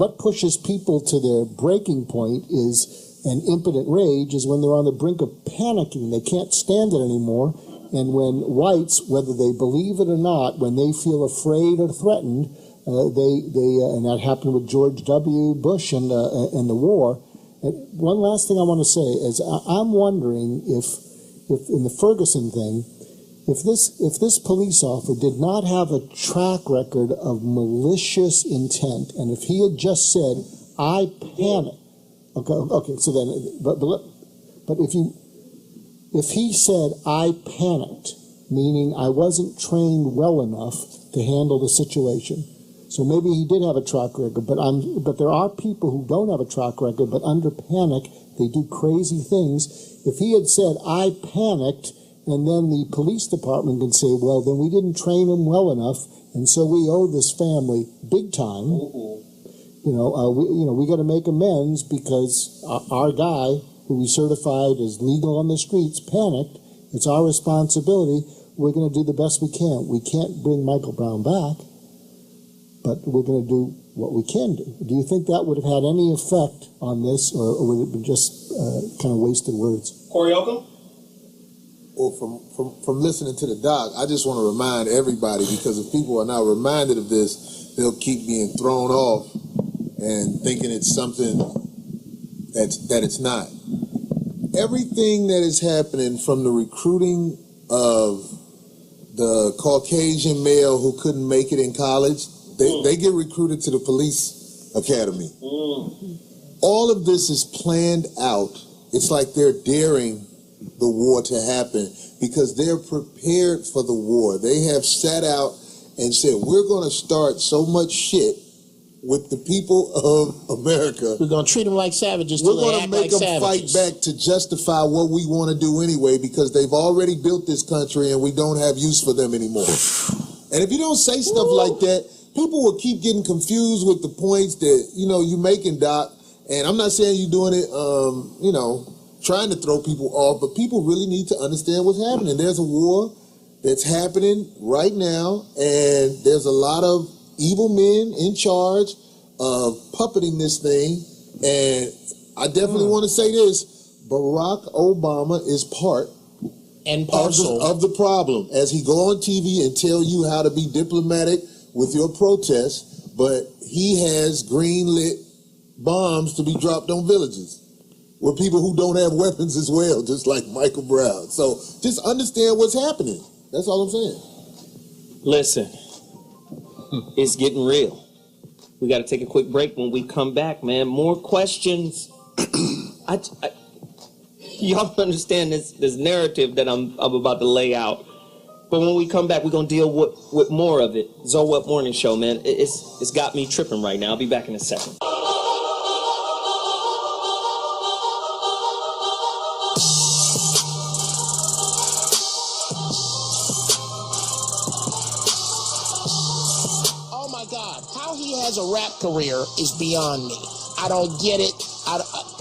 what pushes people to their breaking point is an impotent rage, is when they're on the brink of panicking. They can't stand it anymore. And when whites, whether they believe it or not, when they feel afraid or threatened, and that happened with George W. Bush and the war. And one last thing I want to say is I'm wondering if in the Ferguson thing, if this police officer did not have a track record of malicious intent, and if he had just said, "I panicked," okay, so then, but if he said, "I panicked," meaning I wasn't trained well enough to handle the situation. So maybe he did have a track record, but there are people who don't have a track record, but under panic, they do crazy things. If he had said, "I panicked," and then the police department can say, "Well, then we didn't train him well enough, and so we owe this family big time. We got to make amends because our guy, who we certified as legal on the streets, panicked. It's our responsibility. We're going to do the best we can. We can't bring Michael Brown back, but we're going to do what we can do." Do you think that would have had any effect on this, or would it have been just kind of wasted words? Corey Oakham? or from listening to the doc, I just want to remind everybody, because if people are not reminded of this, they'll keep being thrown off and thinking it's something that it's not. Everything that is happening, from the recruiting of the Caucasian male who couldn't make it in college, they get recruited to the police academy. All of this is planned out. It's like they're daring the war to happen because they're prepared for the war. They have sat out and said, we're going to start so much shit with the people of America. We're going to treat them like savages. We're going to make them fight back to justify what we want to do anyway, because they've already built this country and we don't have use for them anymore. And if you don't say stuff like that, people will keep getting confused with the points that, you making, Doc. And I'm not saying you're doing it, trying to throw people off, but people really need to understand what's happening. There's a war that's happening right now, and there's a lot of evil men in charge of puppeting this thing. And I definitely want to say this: Barack Obama is part and parcel of the problem, as he go on TV and tell you how to be diplomatic with your protests, but he has green-lit bombs to be dropped on villages with people who don't have weapons as well, just like Michael Brown. So just understand what's happening. That's all I'm saying. Listen, it's getting real. We got to take a quick break. When we come back, man, more questions. Y'all understand this narrative that I'm about to lay out. But when we come back, we're going to deal with more of it. Zoe Up Morning Show, man. It's got me tripping right now. I'll be back in a second. Oh my God, how he has a rap career is beyond me. I don't get it.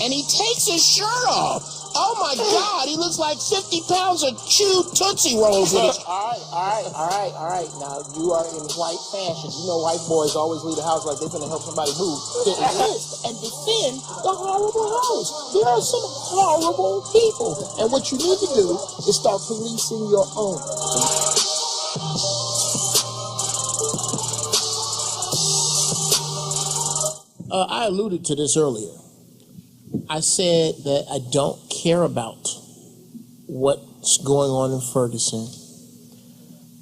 And he takes his shirt off. Oh my God, he looks like 50 pounds of chewed Tootsie Rolls with his... All right. Now, you are in white fashion. You know white boys always leave the house like they're going to help somebody move. Resist and defend the horrible hoes. There are some horrible people. And what you need to do is start policing your own. I alluded to this earlier. I said that I don't care about what's going on in Ferguson.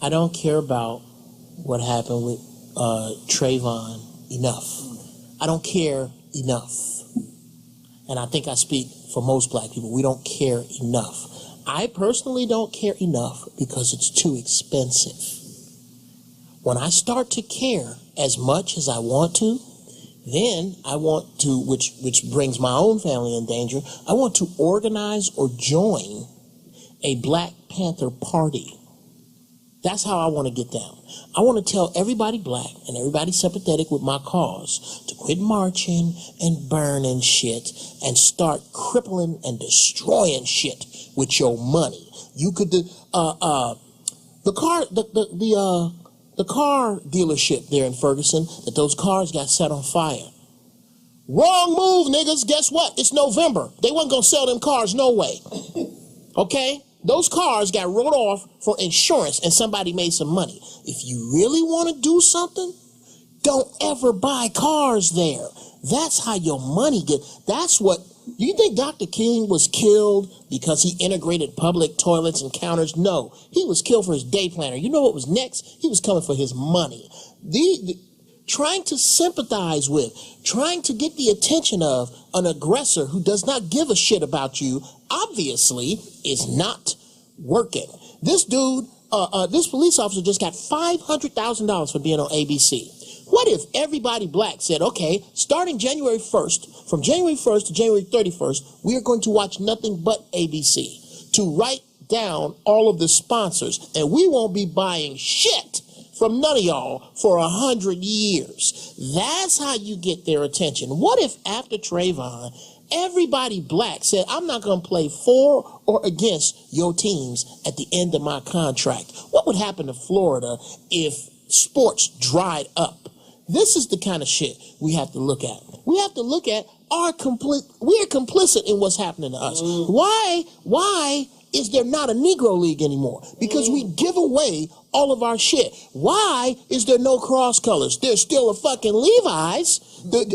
I don't care about what happened with Trayvon enough. I don't care enough. And I think I speak for most black people. We don't care enough. I personally don't care enough because it's too expensive. When I start to care as much as I want to, then I want to, which brings my own family in danger, I want to organize or join a Black Panther party. That's how I want to get down. I want to tell everybody black and everybody sympathetic with my cause to quit marching and burning shit and start crippling and destroying shit with your money. You could do the car dealership there in Ferguson, that those cars got set on fire. Wrong move, niggas. Guess what? It's November. They wasn't going to sell them cars no way. Okay? Those cars got wrote off for insurance and somebody made some money. If you really want to do something, don't ever buy cars there. That's how your money that's what, you think Dr. King was killed because he integrated public toilets and counters? No, he was killed for his day planner. You know what was next? He was coming for his money. Trying to sympathize with, trying to get the attention of an aggressor who does not give a shit about you, obviously is not working. This dude, this police officer just got $500,000 for being on ABC. What if everybody black said, okay, starting January 1st, from January 1st to January 31st, we are going to watch nothing but ABC to write down all of the sponsors, and we won't be buying shit from none of y'all for 100 years. That's how you get their attention. What if after Trayvon, everybody black said, I'm not going to play for or against your teams at the end of my contract? What would happen to Florida if sports dried up? This is the kind of shit we have to look at. We have to look at we're complicit in what's happening to us. Why is there not a Negro League anymore? Because we give away all of our shit. Why is there no cross colors? There's still a fucking Levi's.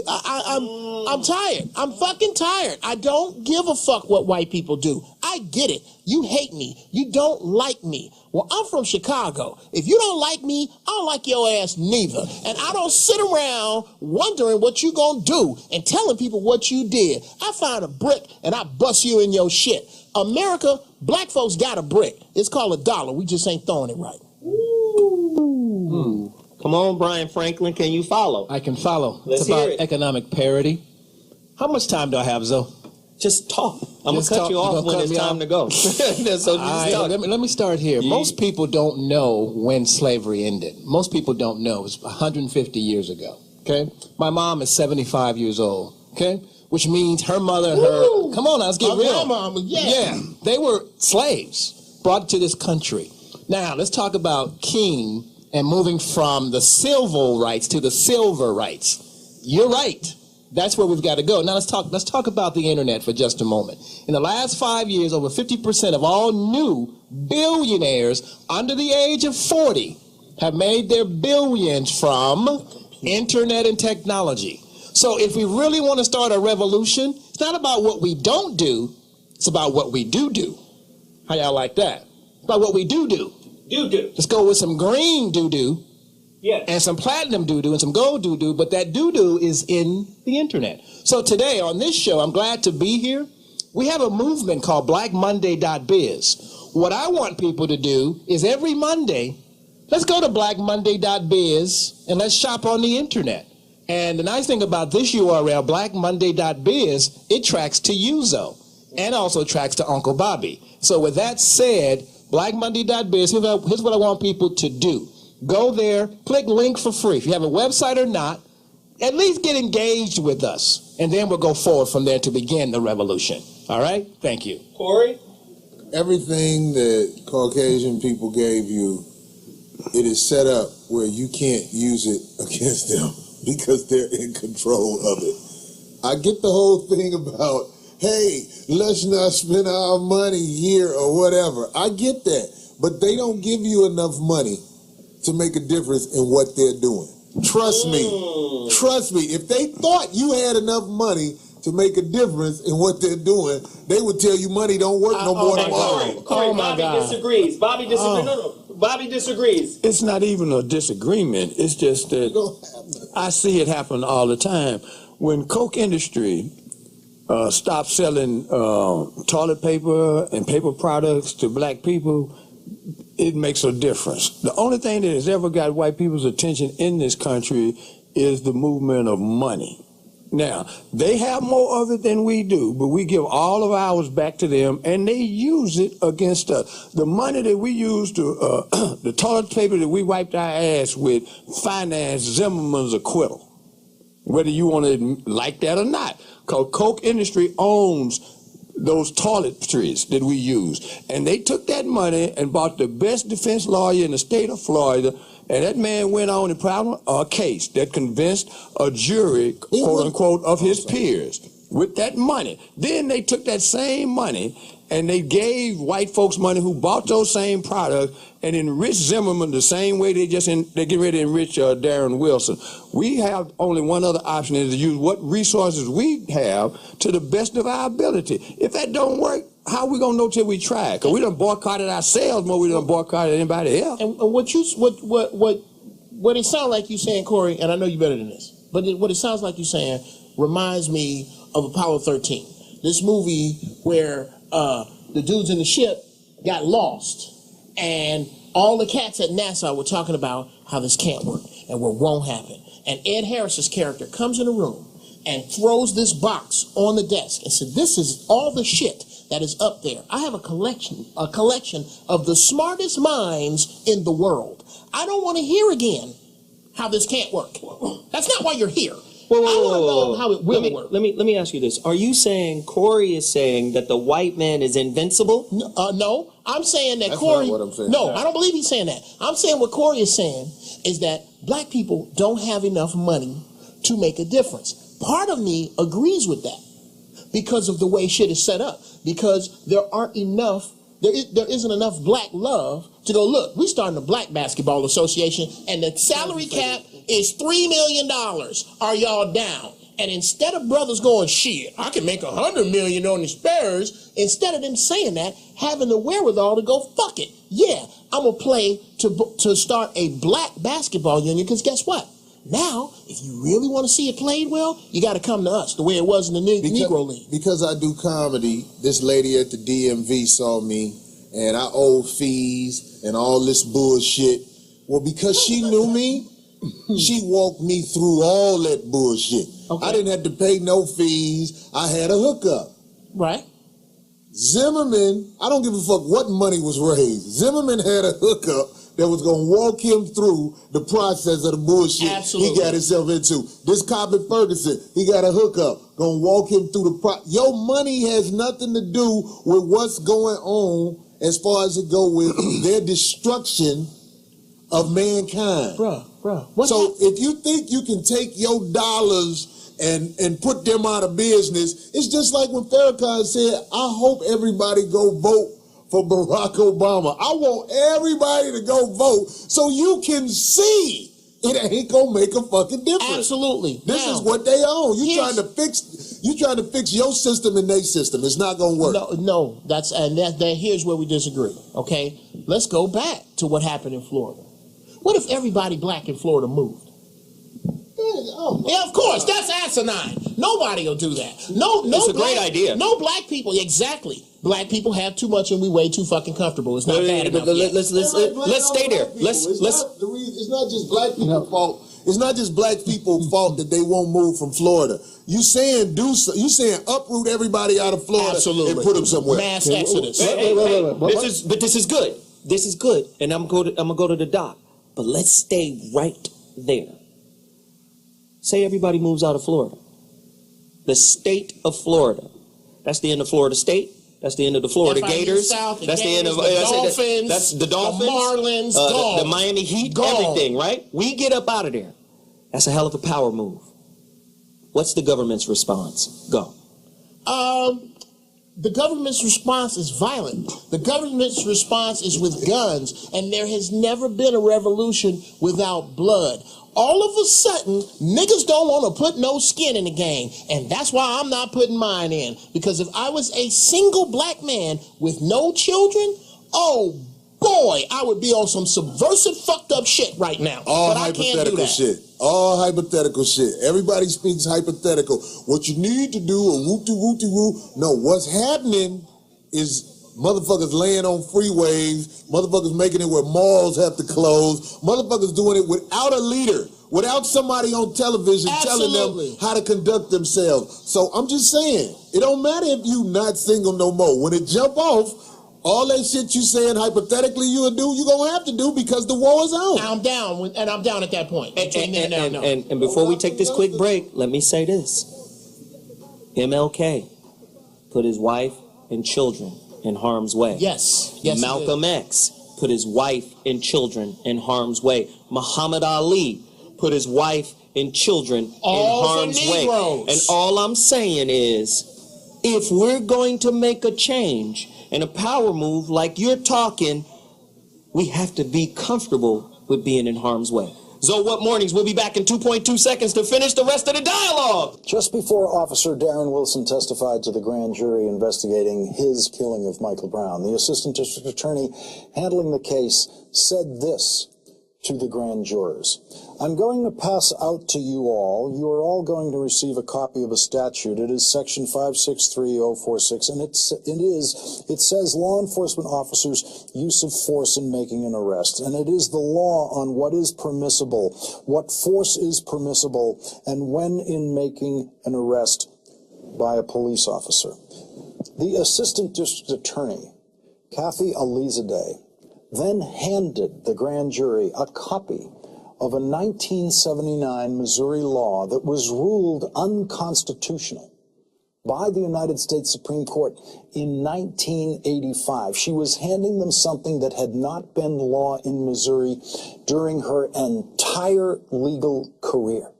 I'm tired. I'm fucking tired. I don't give a fuck what white people do. I get it. You hate me. You don't like me. Well, I'm from Chicago. If you don't like me, I don't like your ass neither. And I don't sit around wondering what you gonna do and telling people what you did. I find a brick and I bust you in your shit. America, black folks got a brick. It's called $1. We just ain't throwing it right. Ooh. Come on, Bryan Franklin. Can you follow? I can follow. Let's it's about hear it. Economic parity. How much time do I have, Zoe? Just talk. I'm going to cut you off when it's time to go. So just talk. Let me start here. Most people don't know when slavery ended. Most people don't know. It was 150 years ago. Okay? My mom is 75 years old. Okay? Which means her mother and her... Come on now, let's get real. Mama, Yeah. They were slaves brought to this country. Now, let's talk about King and moving from the civil rights to the silver rights. You're right. That's where we've got to go. Now let's talk about the internet for just a moment. In the last 5 years, over 50% of all new billionaires under the age of 40 have made their billions from internet and technology. So if we really want to start a revolution, it's not about what we don't do, it's about what we do do. How y'all like that? It's about what we do do. Do-do. Let's go with some green do-do. Yes. And some platinum doo-doo and some gold doo-doo, but that doo-doo is in the internet. So today on this show, I'm glad to be here. We have a movement called blackmonday.biz. What I want people to do is every Monday, let's go to blackmonday.biz and let's shop on the internet. And the nice thing about this URL, blackmonday.biz, it tracks to Yuzo and also tracks to Uncle Bobby. So with that said, blackmonday.biz, here's what I want people to do. Go there, click link for free. If you have a website or not, at least get engaged with us. And then we'll go forward from there to begin the revolution. All right? Thank you. Corey? Everything that Caucasian people gave you, it is set up where you can't use it against them because they're in control of it. I get the whole thing about, hey, let's not spend our money here or whatever. I get that. But they don't give you enough money to make a difference in what they're doing. Trust me. Trust me. If they thought you had enough money to make a difference in what they're doing, they would tell you money don't work no more than Corey, my Bobby God. disagrees. Bobby disagrees. No. Bobby disagrees. It's not even a disagreement. It's just that I see it happen all the time. When Coke industry stopped selling toilet paper and paper products to black people, it makes a difference. The only thing that has ever got white people's attention in this country is the movement of money. Now, they have more of it than we do, but we give all of ours back to them, and they use it against us. The money that we use to, the toilet paper that we wiped our ass with, financed Zimmerman's acquittal, whether you want to like that or not. Because Coke industry owns those toiletries that we use. And they took that money and bought the best defense lawyer in the state of Florida, and that man went on and filed a case that convinced a jury, quote unquote, of his peers with that money. Then they took that same money and they gave white folks money who bought those same products and enriched Zimmerman the same way they get ready to enrich Darren Wilson. We have only one other option, is to use what resources we have to the best of our ability. If that don't work, how are we gonna know till we try? Because we done boycotted ourselves more we done boycotted anybody else. And what it sounds like you saying, Corey, and I know you better than this, but what it sounds like you saying reminds me of Apollo 13. This movie where the dudes in the ship got lost, and all the cats at NASA were talking about how this can't work and what won't happen. And Ed Harris's character comes in the room and throws this box on the desk and said, "This is all the shit that is up there. I have a collection of the smartest minds in the world. I don't want to hear again how this can't work. That's not why you're here. I want to know how it will work." Let me ask you this. Are you saying Corey is saying that the white man is invincible? No, I'm saying that That's Corey... not what I'm saying. No, I don't believe he's saying that. I'm saying what Corey is saying is that black people don't have enough money to make a difference. Part of me agrees with that because of the way shit is set up. Because there aren't enough there isn't enough black love to go, look, we're starting a black basketball association, and the salary cap is $3 million. Are y'all down? And instead of brothers going, shit, I can make $100 million on the Spurs, instead of them saying that, having the wherewithal to go, fuck it. Yeah, I'm going to play to start a black basketball union, because guess what? Now, if you really want to see it played well, you got to come to us, the way it was in the Negro League. Because I do comedy, this lady at the DMV saw me, and I owed fees and all this bullshit. Well, because she knew me, she walked me through all that bullshit. Okay. I didn't have to pay no fees. I had a hookup. Right. Zimmerman, I don't give a fuck what money was raised. Zimmerman had a hookup that was going to walk him through the process of the bullshit he got himself into. This cop at Ferguson, he got a hookup, going to walk him through the process. Your money has nothing to do with what's going on as far as it go with their destruction of mankind. Bruh. So if you think you can take your dollars and put them out of business, it's just like when Farrakhan said, I hope everybody go vote for Barack Obama. I want everybody to go vote so you can see it ain't gonna make a fucking difference. Absolutely. This is what they own. You trying to fix your system and their system. It's not gonna work. No. Here's where we disagree. Okay, let's go back to what happened in Florida. What if everybody black in Florida moved? Yeah, of course. That's asinine. Nobody will do that. No, it's a great idea. No black people. Exactly. Black people have too much and we way too fucking comfortable. It's not bad enough. Let's stay there. It's not just black people's fault. It's not just black people's fault that they won't move from Florida. You saying uproot everybody out of Florida and put them somewhere. Mass exodus. This is good. This is good. And I'm gonna go to the doc. But let's stay right there. Say everybody moves out of Florida. The state of Florida. That's the end of Florida State. That's the end of the Florida Gators. South, that's the end of the Dolphins. That's the Dolphins. The Marlins. The Miami Heat. Gone. Everything, right? We get up out of there. That's a hell of a power move. What's the government's response? Go. The government's response is violent. The government's response is with guns, and there has never been a revolution without blood. All of a sudden, niggas don't want to put no skin in the game, and that's why I'm not putting mine in. Because if I was a single black man with no children, oh boy, I would be on some subversive, fucked up shit right now. All but I can't do hypothetical that. shit. All hypothetical shit. Everybody speaks hypothetical. What you need to do, a whoop-de-whoop-de-whoop. No, what's happening is motherfuckers laying on freeways, motherfuckers making it where malls have to close, motherfuckers doing it without a leader, without somebody on television telling them how to conduct themselves. So I'm just saying, it don't matter if you not single no more. When it jump off, all that shit you saying hypothetically you'll do, you're going to have to do because the war is on. I'm down, and I'm down at that point. And before we take this quick break, let me say this. MLK put his wife and children in harm's way. Yes. Malcolm X put his wife and children in harm's way. Muhammad Ali put his wife and children in harm's way. And all I'm saying is, if we're going to make a change and a power move like you're talking, we have to be comfortable with being in harm's way. So what mornings? We'll be back in 2.2 seconds to finish the rest of the dialogue. Just before Officer Darren Wilson testified to the grand jury investigating his killing of Michael Brown, the assistant district attorney handling the case said this to the grand jurors. I'm going to pass out to you all. You are all going to receive a copy of a statute. It is section 563046, and it says law enforcement officers' use of force in making an arrest. And it is the law on what is permissible, what force is permissible, and when in making an arrest by a police officer. The assistant district attorney, Kathy Alizadeh, then handed the grand jury a copy of a 1979 Missouri law that was ruled unconstitutional by the United States Supreme Court in 1985. She was handing them something that had not been law in Missouri during her entire legal career.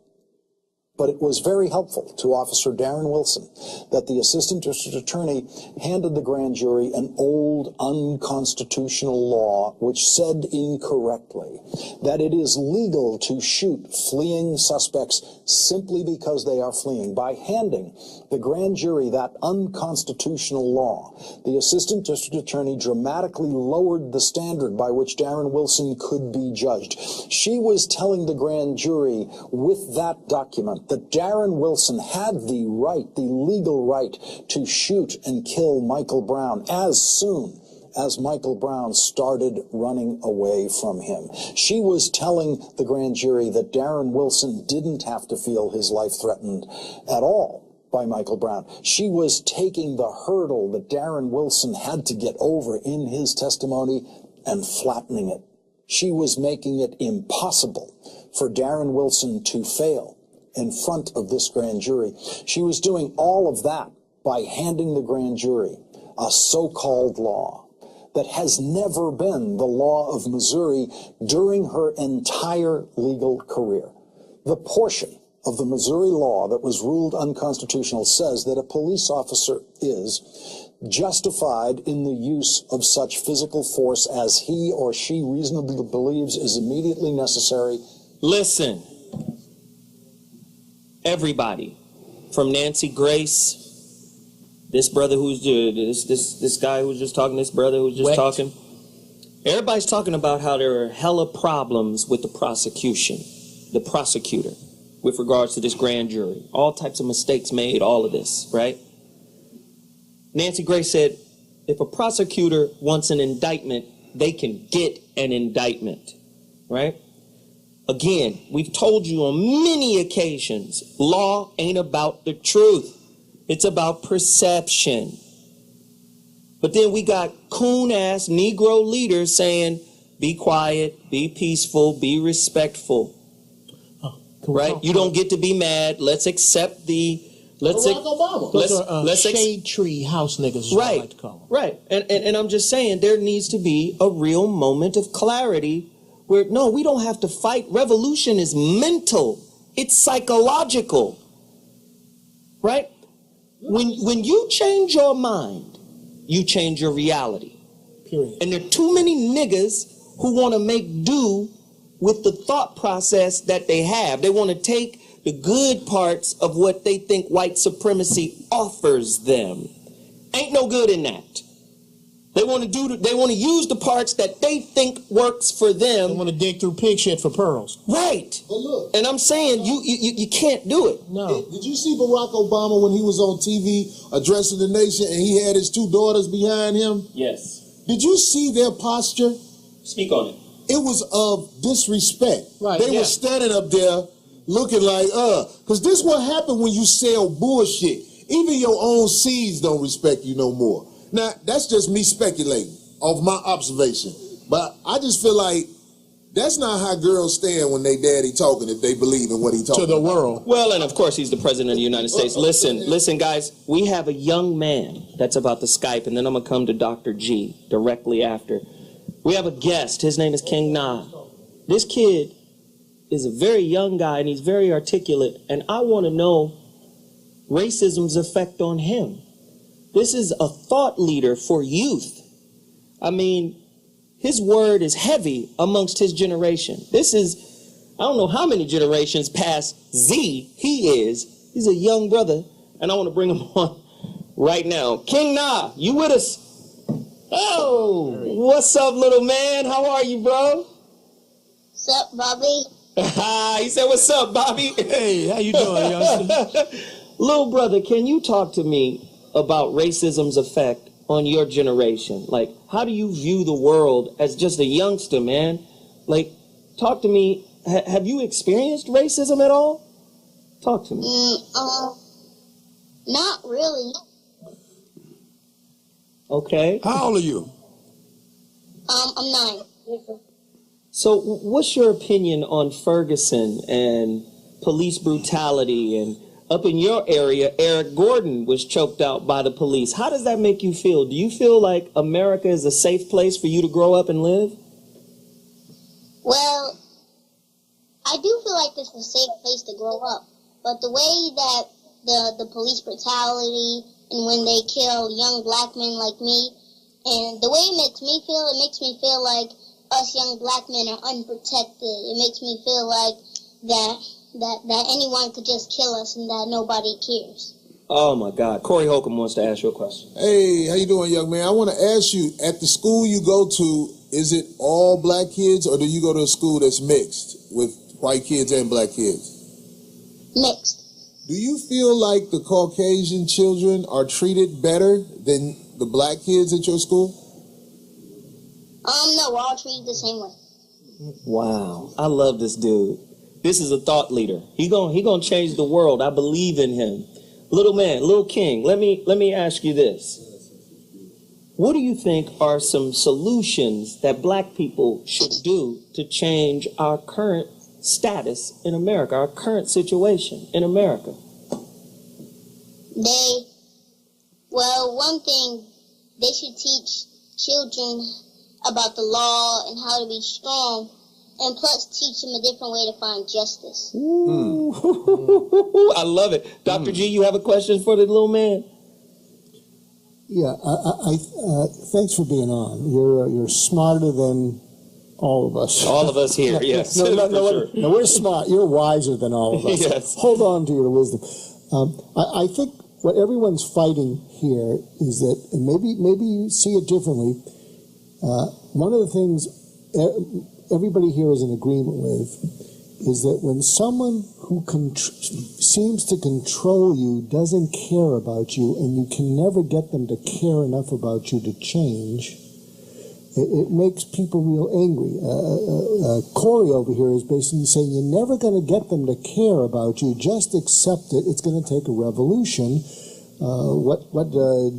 But it was very helpful to Officer Darren Wilson that the Assistant District Attorney handed the grand jury an old unconstitutional law which said incorrectly that it is legal to shoot fleeing suspects simply because they are fleeing. By handing the grand jury that unconstitutional law, the Assistant District Attorney dramatically lowered the standard by which Darren Wilson could be judged. She was telling the grand jury with that document that Darren Wilson had the right, the legal right, to shoot and kill Michael Brown as soon as Michael Brown started running away from him. She was telling the grand jury that Darren Wilson didn't have to feel his life threatened at all by Michael Brown. She was taking the hurdle that Darren Wilson had to get over in his testimony and flattening it. She was making it impossible for Darren Wilson to fail in front of this grand jury. She was doing all of that by handing the grand jury a so-called law that has never been the law of Missouri during her entire legal career. The portion of the Missouri law that was ruled unconstitutional says that a police officer is justified in the use of such physical force as he or she reasonably believes is immediately necessary. Listen, everybody, from Nancy Grace, this brother who's this guy who's just talking, this brother who's just talking, everybody's talking about how there are hella problems with the prosecution, the prosecutor, with regards to this grand jury. All types of mistakes made, all of this, right? Nancy Grace said, if a prosecutor wants an indictment, they can get an indictment, right? Again, we've told you on many occasions, law ain't about the truth. It's about perception. But then we got coon-ass Negro leaders saying, be quiet, be peaceful, be respectful. Right? You don't get to be mad. Let's accept the... Let's shade tree house niggas is what I like to call them. Right. And I'm just saying there needs to be a real moment of clarity where, no, we don't have to fight. Revolution is mental. It's psychological. Right? When you change your mind, you change your reality. Period. And there are too many niggas who want to make do with the thought process that they have. They want to take the good parts of what they think white supremacy offers them. Ain't no good in that. They want to use the parts that they think works for them. They want to dig through pig shit for pearls. Right. But look, and I'm saying you can't do it. No. Did you see Barack Obama when he was on TV addressing the nation and he had his two daughters behind him? Yes. Did you see their posture? Speak on it. It was of disrespect. Right. They were standing up there looking like, because this is what happened when you sell bullshit. Even your own seeds don't respect you no more. Now, that's just me speculating off my observation. But I just feel like that's not how girls stand when they daddy talking if they believe in what he talking to the about. world. Well, and of course he's the president of the United States. Listen, guys, we have a young man that's about to Skype, and then I'm going to come to Dr. G directly after. We have a guest. His name is King Na. This kid is a very young guy, and he's very articulate, and I want to know racism's effect on him. This is a thought leader for youth. I mean, his word is heavy amongst his generation. This is, I don't know how many generations past Z he is. He's a young brother, and I want to bring him on right now. King Na, you with us? Oh, what's up, little man? How are you, bro? What's up, Bobby? He said, what's up, Bobby? Hey, how you doing, youngster? Little brother, can you talk to me about racism's effect on your generation? Like, how do you view the world as just a youngster, man? Like, talk to me. Have you experienced racism at all? Talk to me. Not really. Okay. How old are you? I'm 9. So what's your opinion on Ferguson and police brutality? And up in your area, Eric Gordon was choked out by the police. How does that make you feel? Do you feel like America is a safe place for you to grow up and live? Well, I do feel like it's a safe place to grow up. But the way that the police brutality and when they kill young black men like me, and the way it makes me feel like us young black men are unprotected. It makes me feel like that anyone could just kill us and that nobody cares. Oh my God. Corey Holcomb wants to ask you a question. Hey, how you doing, young man? I want to ask you, at the school you go to, is it all black kids, or do you go to a school that's mixed with white kids and black kids? Mixed. Do you feel like the Caucasian children are treated better than the black kids at your school? No, we're all treated the same way. Wow. I love this dude. This is a thought leader. He gonna change the world. I believe in him. Little man, little king, let me ask you this. What do you think are some solutions that black people should do to change our current status in America, our current situation in America? One thing, they should teach children about the law and how to be strong, and plus teach them a different way to find justice. Ooh. I love it. Dr. G, you have a question for the little man? Yeah, thanks for being on. You're smarter than all of us. All of us here, yes. No, we're smart. You're wiser than all of us. Yes. Hold on to your wisdom. I think what everyone's fighting here is that, and maybe you see it differently. One of the things everybody here is in agreement with is that when someone who seems to control you doesn't care about you, and you can never get them to care enough about you to change, it makes people real angry. Corey over here is basically saying you're never going to get them to care about you. Just accept it. It's going to take a revolution. What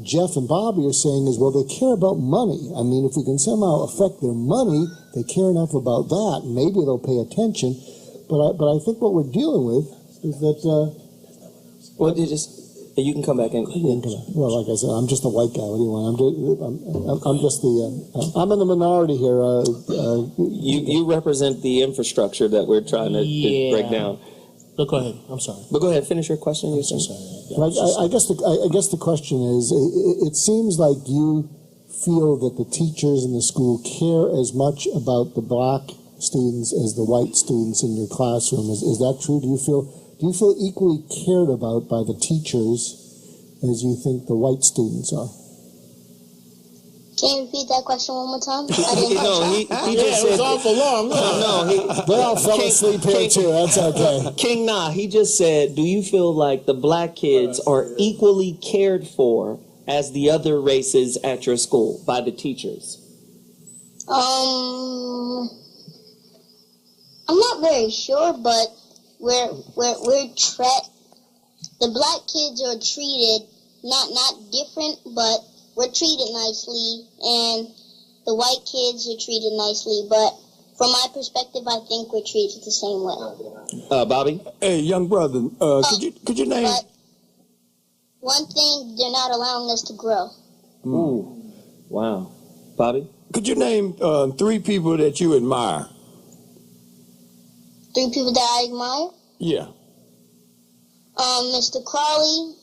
Geoff and Bobby are saying is, well, they care about money. I mean, if we can somehow affect their money, they care enough about that, maybe they'll pay attention. But I think what we're dealing with is that... well, you can come back in. Well, like I said, I'm just a white guy. What do you want? I'm just the... I'm in the minority here. You represent the infrastructure that we're trying to break down. No, go ahead. I'm sorry. But go ahead, finish your question. I'm sorry. I guess the question is, it seems like you feel that the teachers in the school care as much about the black students as the white students in your classroom. Is that true? Do you feel equally cared about by the teachers as you think the white students are? Can you repeat that question one more time? He just said, it was awful long. They all fell asleep here too. That's okay. King Nah, he just said, do you feel like the black kids are equally cared for as the other races at your school by the teachers? I'm not very sure, but the black kids are treated not different, but we're treated nicely, and the white kids are treated nicely, but from my perspective, I think we're treated the same way. Bobby? Hey, young brother, could you name... But one thing, they're not allowing us to grow. Ooh. Wow. Bobby? Could you name 3 people that you admire? 3 people that I admire? Yeah. Mr. Crawley,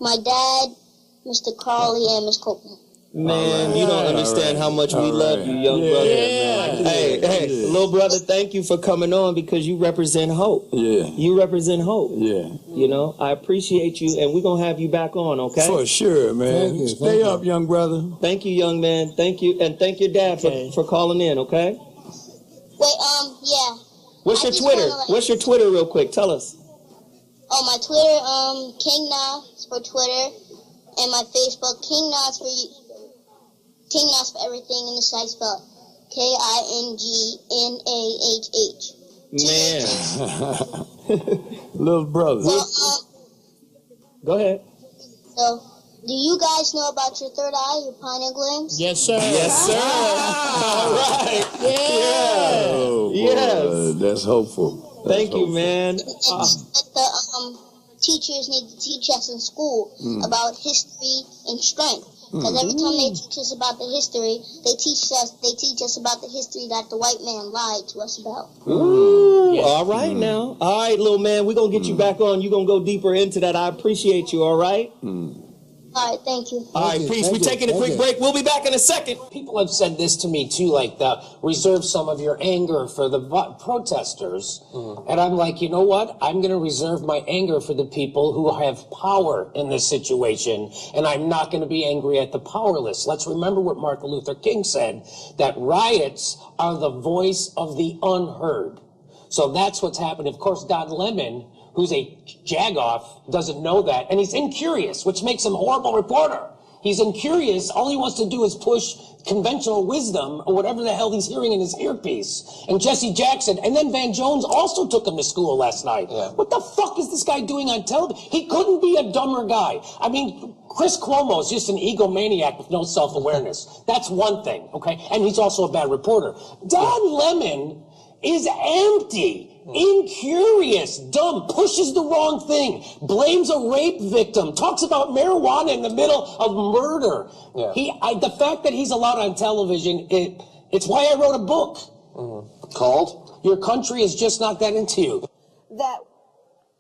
my dad, Mr. Crawley, and Miss Copeland. Man, you don't understand how much we love you, young brother. Man. Hey, little brother, thank you for coming on because you represent hope. Yeah. You represent hope. Yeah. You know, I appreciate you, and we're going to have you back on, okay? For sure, man. Stay up, young brother. Thank you, young man. Thank you, and thank your dad for calling in, okay? Wait, yeah. What's your Twitter? What's your Twitter real quick? Tell us. Oh, my Twitter, King Nah is for Twitter, and my Facebook, King Nah for everything, and the site spelled KINGNAHH. Man. Little brother. So, go ahead. So, do you guys know about your third eye, your pineal glands? Yes, sir. Yes, sir. All right. Yeah. Oh, yes. That's hopeful. Thank you, man. The teachers need to teach us in school about history and strength. Because every time they teach us about the history, they teach us about the history that the white man lied to us about. Ooh, all right now. All right, little man, we're going to get you back on. You're going to go deeper into that. I appreciate you, all right? All right, thank you. All right, peace. We're taking a quick break. We'll be back in a second. People have said this to me, too, like, reserve some of your anger for the protesters. And I'm like, you know what? I'm going to reserve my anger for the people who have power in this situation. And I'm not going to be angry at the powerless. Let's remember what Martin Luther King said, that riots are the voice of the unheard. So that's what's happened. Of course, Don Lemon, who's a jagoff, doesn't know that. And he's incurious, which makes him a horrible reporter. He's incurious. All he wants to do is push conventional wisdom or whatever the hell he's hearing in his earpiece. And Jesse Jackson. And then Van Jones also took him to school last night. What the fuck is this guy doing on television? He couldn't be a dumber guy. I mean, Chris Cuomo is just an egomaniac with no self-awareness. That's one thing, okay? And he's also a bad reporter. Don Lemon is empty. Incurious, dumb, pushes the wrong thing, blames a rape victim, talks about marijuana in the middle of murder. The fact that he's allowed on television, it's why I wrote a book called Your Country Is Just Not That Into You. That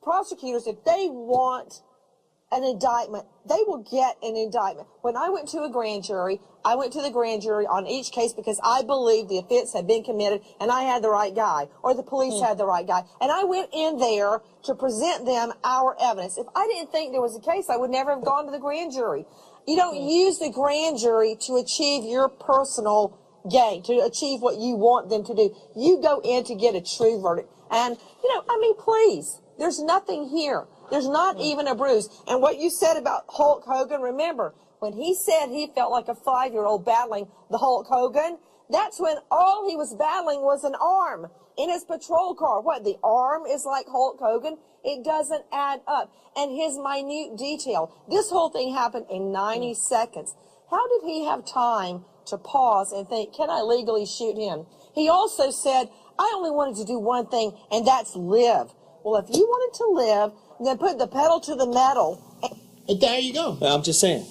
prosecutors, if they want an indictment, they will get an indictment. When I went to a grand jury, I went to the grand jury on each case because I believed the offense had been committed and I had the right guy, or the police had the right guy. And I went in there to present them our evidence. If I didn't think there was a case, I would never have gone to the grand jury. You don't use the grand jury to achieve your personal gain, to achieve what you want them to do. You go in to get a true verdict. And, you know, I mean, please, there's nothing here. There's not even a bruise. And what you said about Hulk Hogan, remember, when he said he felt like a 5-year-old battling the Hulk Hogan, that's when all he was battling was an arm in his patrol car. What, the arm is like Hulk Hogan? It doesn't add up. And his minute detail, this whole thing happened in 90 seconds. How did he have time to pause and think, can I legally shoot him? He also said, I only wanted to do one thing, and that's live. Well, if you wanted to live, then put the pedal to the metal. And there you go. I'm just saying.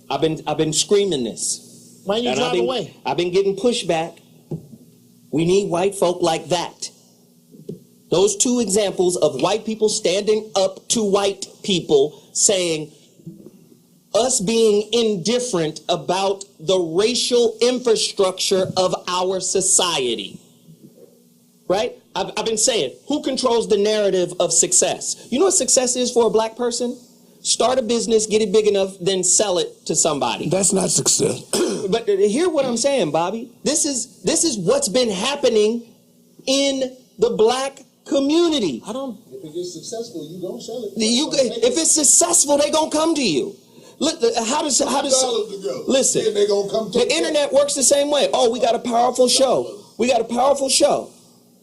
I've been screaming this. Why you drive away? I've been getting pushback. We need white folk like that. Those two examples of white people standing up to white people saying us being indifferent about the racial infrastructure of our society. Right? I've been saying, who controls the narrative of success? You know what success is for a black person? Start a business, get it big enough, then sell it to somebody. That's not success. But hear what I'm saying, Bobby. This is what's been happening in the black community. If it gets successful, you don't sell it. If it's successful, they gonna come to you. Look, how does listen? They gonna come to the internet works the same way. Oh, we got a powerful show. We got a powerful show.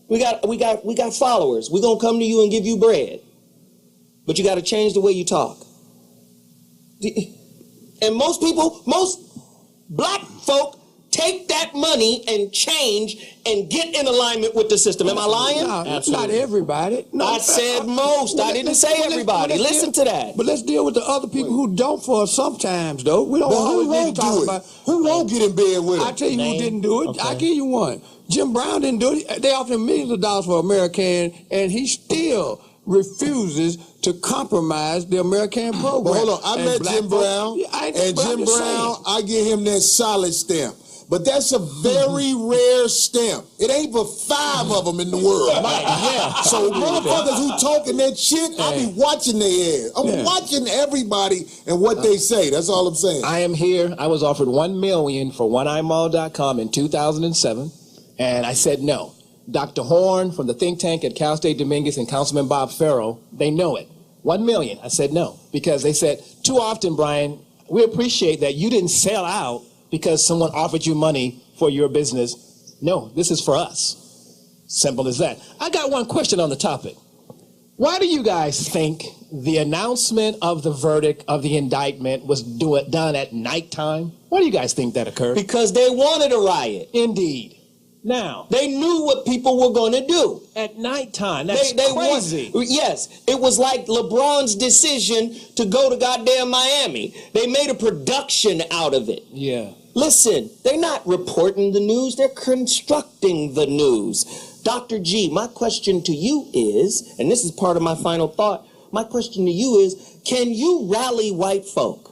We got followers. We're gonna come to you and give you bread. But you got to change the way you talk. And most black folk take that money and change and get in alignment with the system. Am I lying? No, not everybody. No. I said most. I didn't say everybody. Listen to that. But let's deal with the other people who don't for us sometimes, though. We don't always need to talk about who won't get in bed with it. I tell you who didn't do it. Okay. I'll give you one. Jim Brown didn't do it. They offered him millions of dollars for American, and he still refuses to compromise the American program. But hold on, I met Jim Brown, and Jim Brown, I give him that solid stamp. But that's a very rare stamp. It ain't but 5 of them in the world. So motherfuckers who talking that shit, I be watching their ass. I'm watching everybody and what they say. That's all I'm saying. I am here. I was offered $1 million for oneeyemall.com in 2007, and I said no. Dr. Horn from the think tank at Cal State Dominguez and Councilman Bob Farrell, they know it. $1 million. I said no, because they said, too often, Brian, we appreciate that you didn't sell out because someone offered you money for your business. No, this is for us. Simple as that. I got one question on the topic. Why do you guys think the announcement of the verdict of the indictment was done at nighttime? Why do you guys think that occurred? Because they wanted a riot. Indeed. Now they knew what people were going to do at nighttime. That's crazy. Yes, it was like LeBron's decision to go to goddamn Miami. They made a production out of it. Yeah. Listen, they're not reporting the news, they're constructing the news. Dr. G, my question to you is, and this is part of my final thought, my question to you is, can you rally white folk?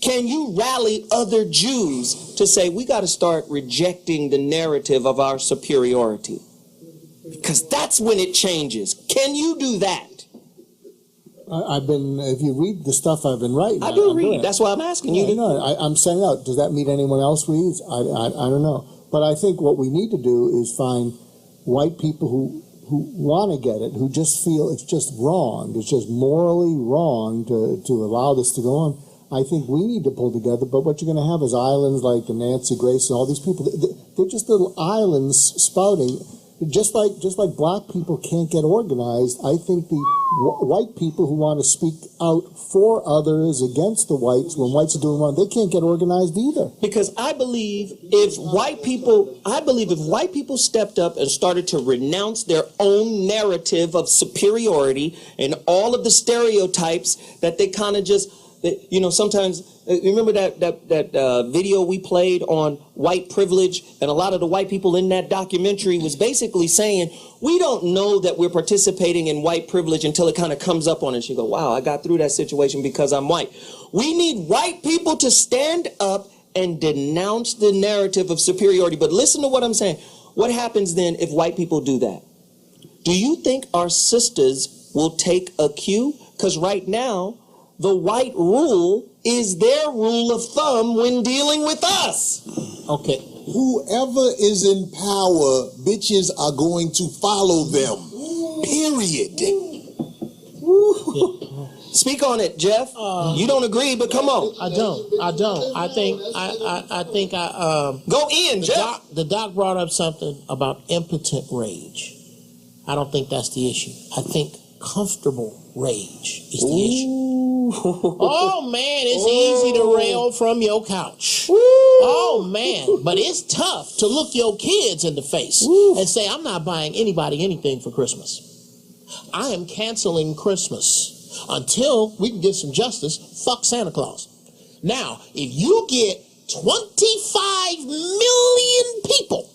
Can you rally other Jews to say, we got to start rejecting the narrative of our superiority? Because that's when it changes. Can you do that? I've been, if you read the stuff I've been writing. I do read. That's why I'm asking you. No, I'm saying out. Does that mean anyone else reads? I don't know. But I think what we need to do is find white people who want to get it, who just feel it's just wrong. It's just morally wrong to allow this to go on. I think we need to pull together, but what you're going to have is islands like the Nancy Grace and all these people. They're just little islands spouting. Just like black people can't get organized, I think the white people who want to speak out for others against the whites, when whites are doing wrong, they can't get organized either. Because I believe if white people stepped up and started to renounce their own narrative of superiority and all of the stereotypes that they kind of just, you know, sometimes, remember that video we played on white privilege, and a lot of the white people in that documentary was basically saying, we don't know that we're participating in white privilege until it kind of comes up on us. You go, wow, I got through that situation because I'm white. We need white people to stand up and denounce the narrative of superiority. But listen to what I'm saying. What happens then if white people do that? Do you think our sisters will take a cue? Because right now, the white rule is their rule of thumb when dealing with us. Okay. Whoever is in power, bitches are going to follow them. Period. Speak on it, Jeff. You don't agree, but come on. I don't. I think go in, Jeff. The doc brought up something about impotent rage. I don't think that's the issue. I think comfortable rage is the issue. Oh man, it's easy to rail from your couch. Oh man, but it's tough to look your kids in the face and say, I'm not buying anybody anything for Christmas. I am canceling Christmas until we can get some justice. Fuck Santa Claus. Now, if you get 25 million people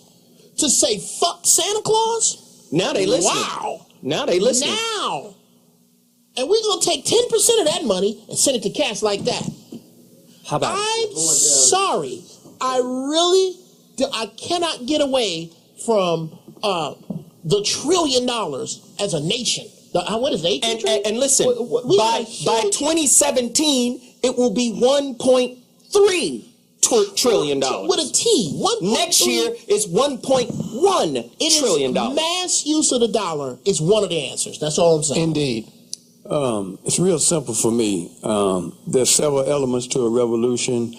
to say fuck Santa Claus, now they listen. Wow. Now they listen. Now. And we're going to take 10% of that money and send it to cats like that. How about I'm sorry. I cannot get away from the $1 trillion as a nation. What is it? And listen, by 2017, it will be $1.3 trillion. With a T. Next year, it's $1.1 trillion. Mass use of the dollar is one of the answers. That's all I'm saying. Indeed. It's real simple for me. There's several elements to a revolution.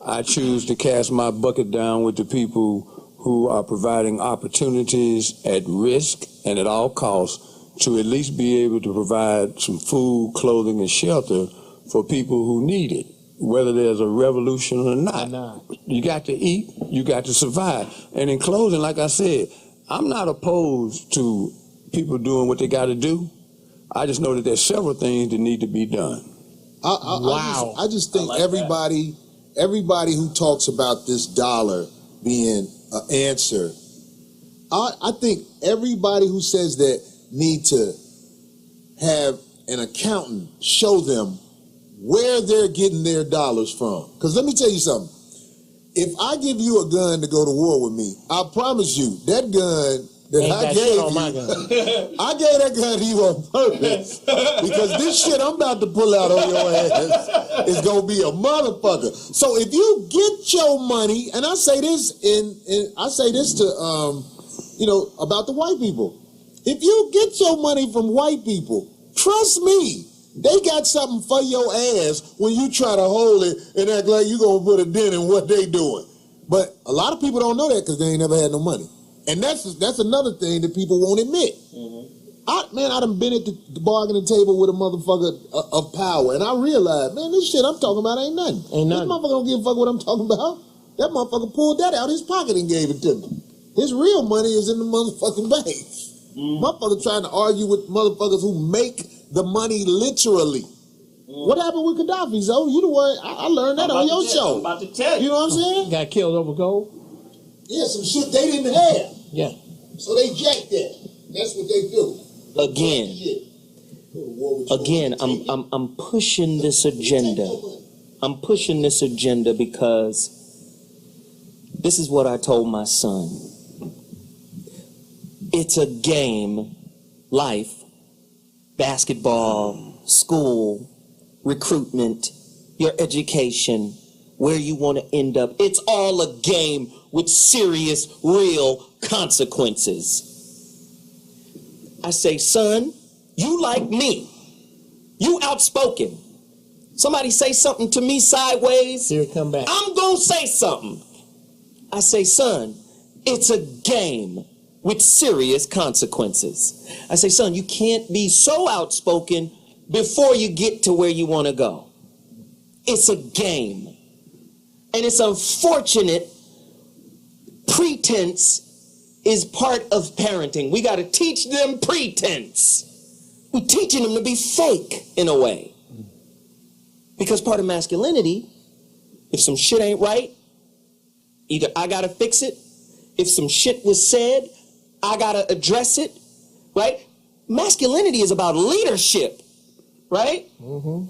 I choose to cast my bucket down with the people who are providing opportunities at risk and at all costs to at least be able to provide some food, clothing, and shelter for people who need it, whether there's a revolution or not. You got to eat, you got to survive. And in closing, like I said, I'm not opposed to people doing what they got to do. I just know that there's several things that need to be done. I just think everybody who talks about this dollar being an answer, I think everybody who says that need to have an accountant show them where they're getting their dollars from. Because let me tell you something. If I give you a gun to go to war with me, I promise you that gun that I gave you, I gave that gun to you on purpose because this shit I'm about to pull out on your ass is gonna be a motherfucker. So if you get your money, and I say this I say this to about the white people. If you get your money from white people, trust me, they got something for your ass when you try to hold it and act like you gonna put a dent in what they doing. But a lot of people don't know that because they ain't never had no money. And that's another thing that people won't admit. I done been at the bargaining table with a motherfucker of power, and I realized, man, this shit I'm talking about ain't nothing. This motherfucker don't give a fuck what I'm talking about. That motherfucker pulled that out his pocket and gave it to me. His real money is in the motherfucking banks. Motherfuckers trying to argue with motherfuckers who make the money literally. What happened with Gaddafi, Zoe? You the one, I learned that on your show. I'm about to tell you. You know what I'm saying? Got killed over gold? Yeah, some shit they didn't have. Yeah. So they jacked that. That's what they do. Again, I'm pushing this agenda. I'm pushing this agenda because this is what I told my son. It's a game, life, basketball, school, recruitment, your education, where you want to end up. It's all a game with serious, real consequences. I say, son, you like me. You outspoken. Somebody say something to me sideways. Here it come back. I'm going to say something. I say, son, it's a game with serious consequences. I say, son, you can't be so outspoken before you get to where you want to go. It's a game. And it's unfortunate pretense is part of parenting. We got to teach them pretense. We're teaching them to be fake in a way. Because part of masculinity, if some shit ain't right, either I got to fix it. If some shit was said, I got to address it, right? Masculinity is about leadership, right?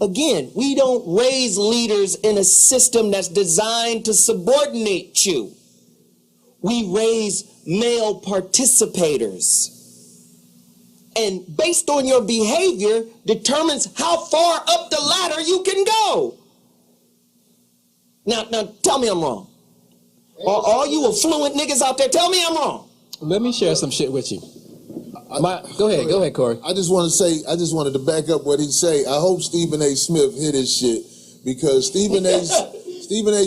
Again, we don't raise leaders in a system that's designed to subordinate you. We raise male participators. And based on your behavior determines how far up the ladder you can go. Now tell me I'm wrong. All you affluent niggas out there, tell me I'm wrong. Let me share some shit with you. Go ahead, Corey. I just wanted to back up what he say. I hope Stephen A. Smith hit his shit because Stephen A.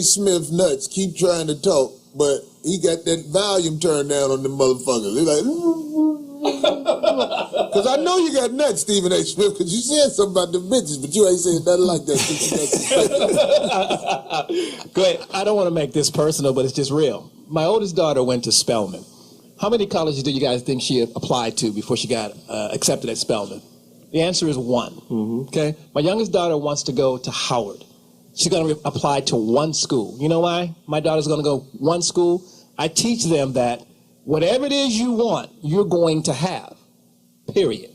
Smith nuts keep trying to talk, but he got that volume turned down on the motherfuckers. They're like, because I know you got nuts, Stephen A. Smith, because you said something about the bitches, but you ain't saying nothing like that. Go ahead. I don't want to make this personal, but it's just real. My oldest daughter went to Spelman. How many colleges do you guys think she applied to before she got accepted at Spelman? The answer is one. Okay. My youngest daughter wants to go to Howard. She's going to apply to one school. You know why? My daughter's going to go one school. I teach them that whatever it is you want, you're going to have. Period.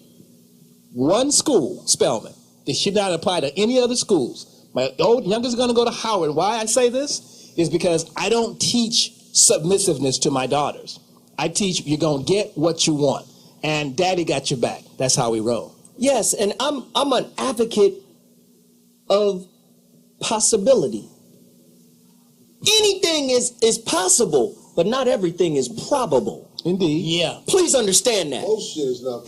One school, Spelman. They should not apply to any other schools. My youngest is going to go to Howard. Why I say this is because I don't teach submissiveness to my daughters. I teach you're going to get what you want. And daddy got your back. That's how we roll. Yes, and I'm an advocate of possibility. Anything is possible, but not everything is probable. Indeed. Yeah. Please understand that. Bullshit is not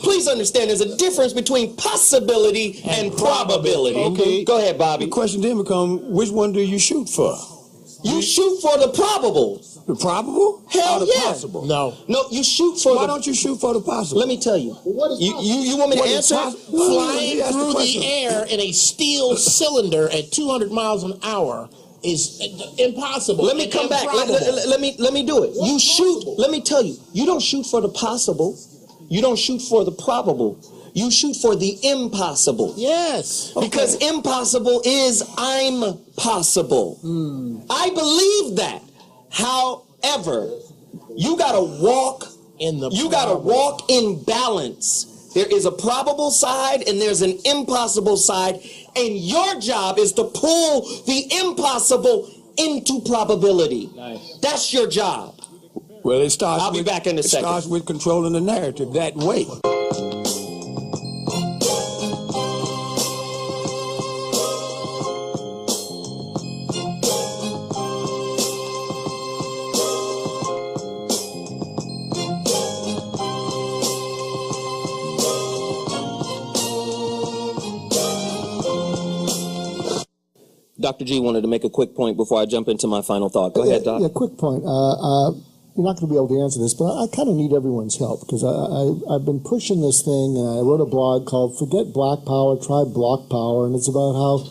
Please understand there's a difference between possibility and probability. Okay. Go ahead, Bobby. The question then becomes, which one do you shoot for? You shoot for the probable. The probable? Hell or the yeah. possible? No. No, you shoot for Why don't you shoot for the possible? Let me tell you. You want me to answer? Flying through the air in a steel cylinder at 200 miles an hour is impossible. Let me come back. Let me do it. You shoot. Let me tell you. You don't shoot for the possible. You don't shoot for the probable. You shoot for the impossible. Yes. Because impossible is I'm possible. I believe that. However, you gotta walk in balance. There is a probable side and there's an impossible side, and your job is to pull the impossible into probability. Nice. That's your job. Well, it starts. I'll be back in a second. It starts with controlling the narrative that way. Dr. G wanted to make a quick point before I jump into my final thought. Go ahead, Doc. Yeah, quick point. You're not going to be able to answer this, but I kind of need everyone's help because I've been pushing this thing, and I wrote a blog called "Forget Black Power, Try Block Power," and it's about how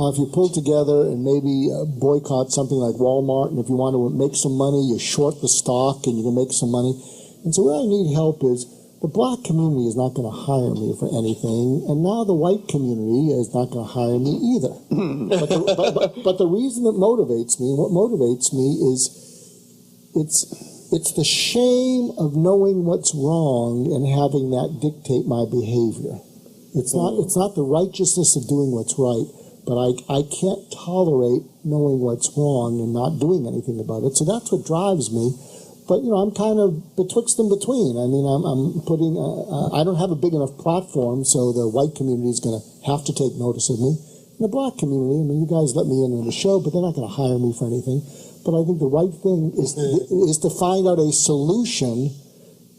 if you pull together and maybe boycott something like Walmart, and if you want to make some money, you short the stock and you can make some money. And so where I need help is the black community is not going to hire me for anything, and now the white community is not going to hire me either. but the reason that motivates me, what motivates me is it's the shame of knowing what's wrong and having that dictate my behavior. It's not the righteousness of doing what's right, but I can't tolerate knowing what's wrong and not doing anything about it. So that's what drives me. But, I'm kind of betwixt and between. I mean, I'm putting, I don't have a big enough platform, so the white community is going to have to take notice of me. And the black community, I mean, you guys let me in on the show, but they're not going to hire me for anything. But I think the right thing is to find out a solution,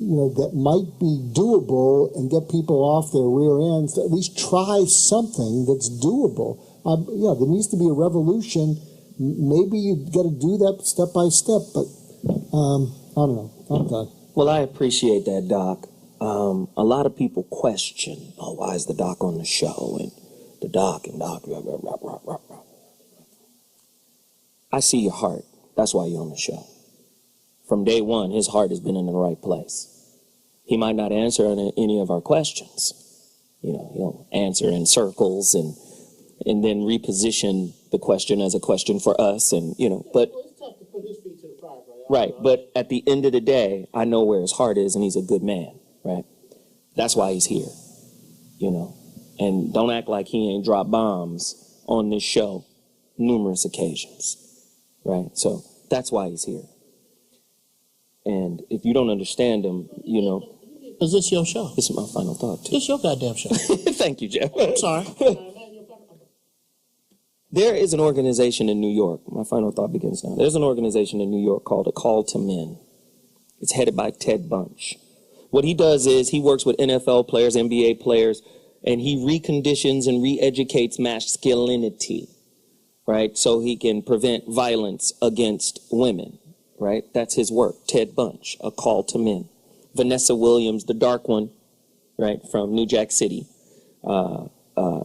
that might be doable and get people off their rear ends, to at least try something that's doable. There needs to be a revolution. Maybe you got to do that step by step, but I don't know. I'm done. Well, I appreciate that, Doc. A lot of people question, why is the Doc on the show? And the Doc and Doc. Blah, blah, blah, blah, blah, blah. I see your heart. That's why you're on the show. From day one, his heart has been in the right place. He might not answer any of our questions. He'll answer in circles and then reposition the question as a question for us. And, but... Right, but at the end of the day, I know where his heart is, and he's a good man, right? That's why he's here, And don't act like he ain't dropped bombs on this show numerous occasions, right? So that's why he's here. And if you don't understand him, Is this your show? This is my final thought, too. It's your goddamn show. Thank you, Geoff. I'm sorry. There is an organization in New York. My final thought begins now. There's an organization in New York called A Call to Men. It's headed by Ted Bunch. What he does is he works with NFL players, NBA players, and he reconditions and re-educates masculinity, right? So he can prevent violence against women, right? That's his work. Ted Bunch, A Call to Men. Vanessa Williams, the dark one, right, from New Jack City,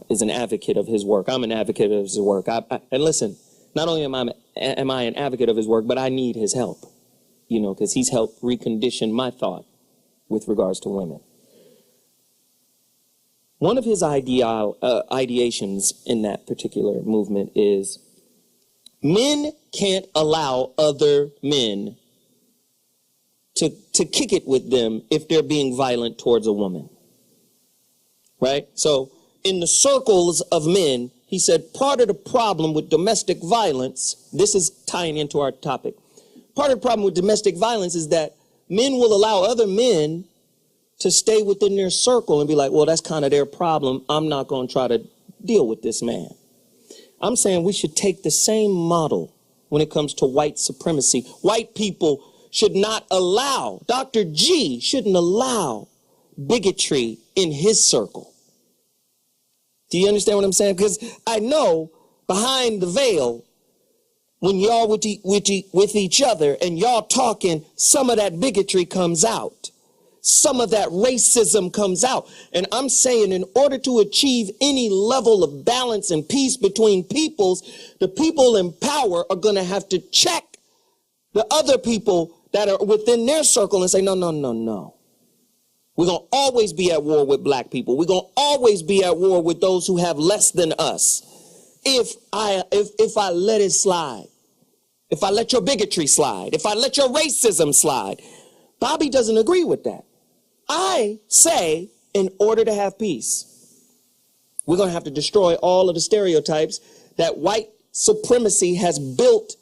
is an advocate of his work. I'm an advocate of his work. And listen, not only am I an advocate of his work, but I need his help, because he's helped recondition my thought with regards to women. One of his ideations in that particular movement is men can't allow other men to kick it with them if they're being violent towards a woman, right? So in the circles of men, he said part of the problem with domestic violence, this is tying into our topic, part of the problem with domestic violence is that men will allow other men to stay within their circle and be like, well, that's kind of their problem. I'm not going to try to deal with this man. I'm saying we should take the same model when it comes to white supremacy. White people should not allow, Dr. G shouldn't allow bigotry in his circle. Do you understand what I'm saying? Because I know behind the veil, when y'all with each other and y'all talking, some of that bigotry comes out. Some of that racism comes out. And I'm saying in order to achieve any level of balance and peace between peoples, the people in power are going to have to check the other people that are within their circle and say, no, no, no, no. We're going to always be at war with black people. We're going to always be at war with those who have less than us. If I let it slide, if I let your bigotry slide, if I let your racism slide, Bobby doesn't agree with that. I say, in order to have peace, we're going to have to destroy all of the stereotypes that white supremacy has built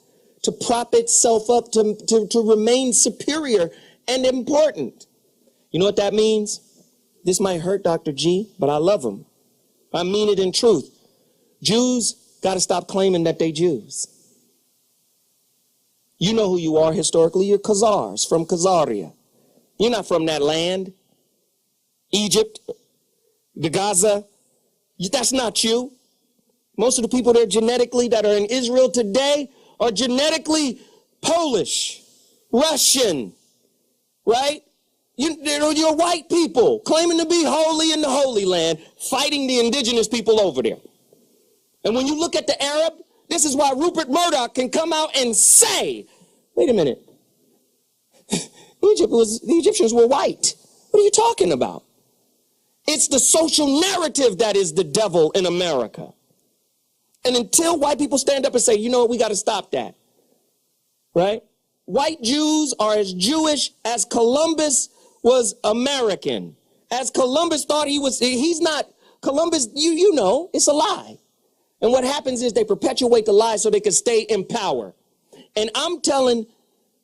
to prop itself up to remain superior and important. You know what that means? This might hurt Dr. G, but I love him. I mean it in truth. Jews got to stop claiming that they Jews. You know who you are historically. You're Khazars from Khazaria. You're not from that land. Egypt, the Gaza. That's not you. Most of the people there genetically that are in Israel today are genetically Polish, Russian, right? You're white people claiming to be holy in the Holy Land, fighting the indigenous people over there. And when you look at the Arab, this is why Rupert Murdoch can come out and say, wait a minute, the Egyptians were white. What are you talking about? It's the social narrative that is the devil in America. And until white people stand up and say, you know what, we got to stop that, right? White Jews are as Jewish as Columbus was American. As Columbus thought he's not, Columbus, you know, it's a lie. And what happens is they perpetuate the lie so they can stay in power. And I'm telling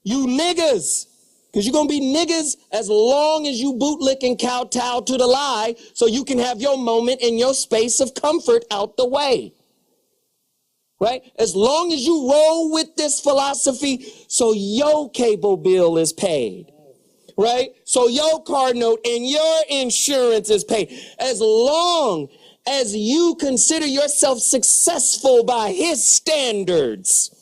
you niggas, because you're going to be niggas as long as you bootlick and kowtow to the lie so you can have your moment in your space of comfort out the way. Right? As long as you roll with this philosophy so your cable bill is paid. Right? So your car note and your insurance is paid. As long as you consider yourself successful by his standards.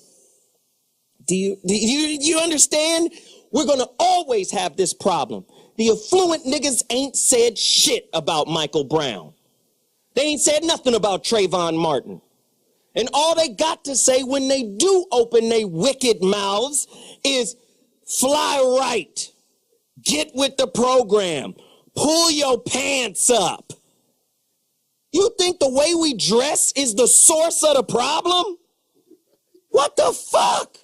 Do you understand? We're going to always have this problem. The affluent niggas ain't said shit about Michael Brown. They ain't said nothing about Trayvon Martin. And all they got to say when they do open their wicked mouths is fly right. Get with the program. Pull your pants up. You think the way we dress is the source of the problem? What the fuck?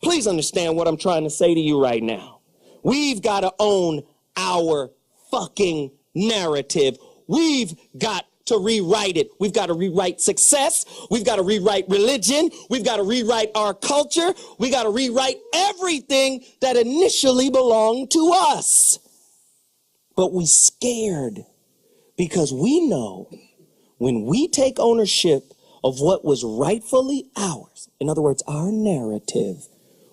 Please understand what I'm trying to say to you right now. We've got to own our fucking narrative. We've got to rewrite it. We've got to rewrite success. We've got to rewrite religion. We've got to rewrite our culture. We got to rewrite everything that initially belonged to us. But we scared because we know when we take ownership of what was rightfully ours, in other words, our narrative,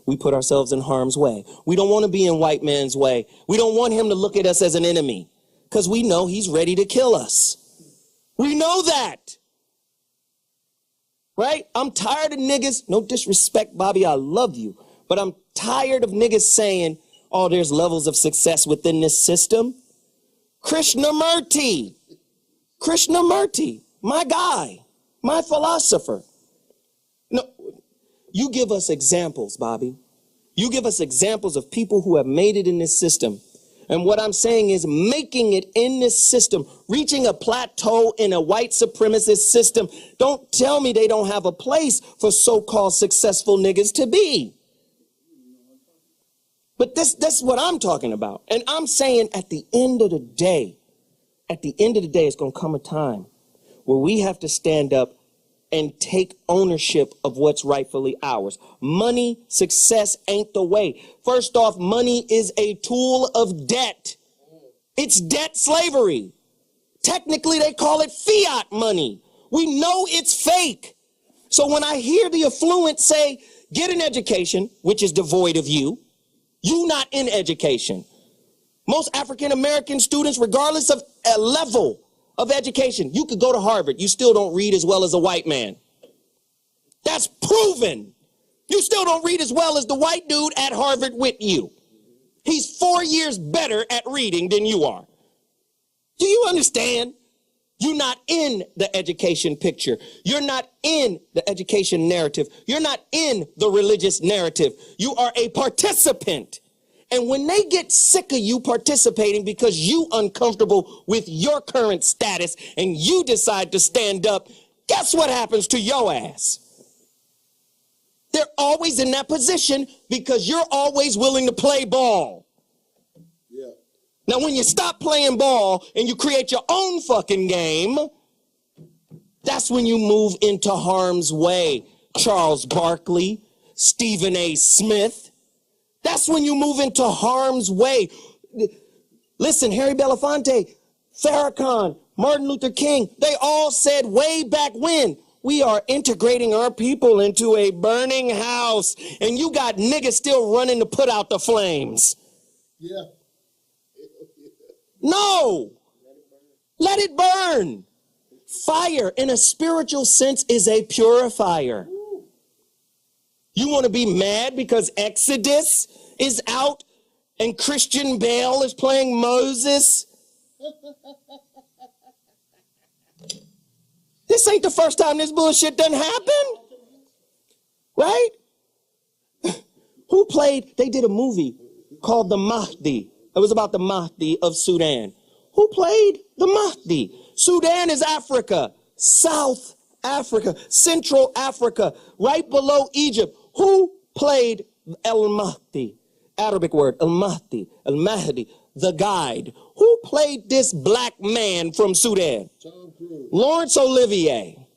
we put ourselves in harm's way. We don't want to be in white man's way. We don't want him to look at us as an enemy because we know he's ready to kill us. We know that. Right? I'm tired of niggas. No disrespect, Bobby, I love you. But I'm tired of niggas saying, oh, there's levels of success within this system. Krishnamurti, my guy, my philosopher. No, you give us examples, Bobby. You give us examples of people who have made it in this system. And what I'm saying is making it in this system, reaching a plateau in a white supremacist system. Don't tell me they don't have a place for so-called successful niggas to be. But that's what I'm talking about. And I'm saying at the end of the day, it's going to come a time where we have to stand up and take ownership of what's rightfully ours. Money, success ain't the way. First off, money is a tool of debt. It's debt slavery. Technically, they call it fiat money. We know it's fake. So when I hear the affluent say, get an education, which is devoid of you not in education. Most African-American students, regardless of a level of education, you could go to Harvard. You still don't read as well as a white man. That's proven. You still don't read as well as the white dude at Harvard with you. He's 4 years better at reading than you are. Do you understand? You're not in the education picture. You're not in the education narrative. You're not in the religious narrative. You are a participant. And when they get sick of you participating because you uncomfortable with your current status and you decide to stand up, guess what happens to your ass? They're always in that position because you're always willing to play ball. Yeah. Now, when you stop playing ball and you create your own fucking game, that's when you move into harm's way. Charles Barkley, Stephen A. Smith. That's when you move into harm's way. Listen, Harry Belafonte, Farrakhan, Martin Luther King, they all said way back when, we are integrating our people into a burning house. And you got niggas still running to put out the flames. Yeah. No. Let it burn. Fire, in a spiritual sense, is a purifier. You want to be mad because Exodus is out and Christian Bale is playing Moses? This ain't the first time this bullshit done happened. Right? Who played, they did a movie called The Mahdi. It was about the Mahdi of Sudan. Who played the Mahdi? Sudan is Africa, South Africa, Central Africa, right below Egypt. Who played El Mahdi? Arabic word, El Mahdi, El Mahdi, the guide. Who played this black man from Sudan? Laurence Olivier.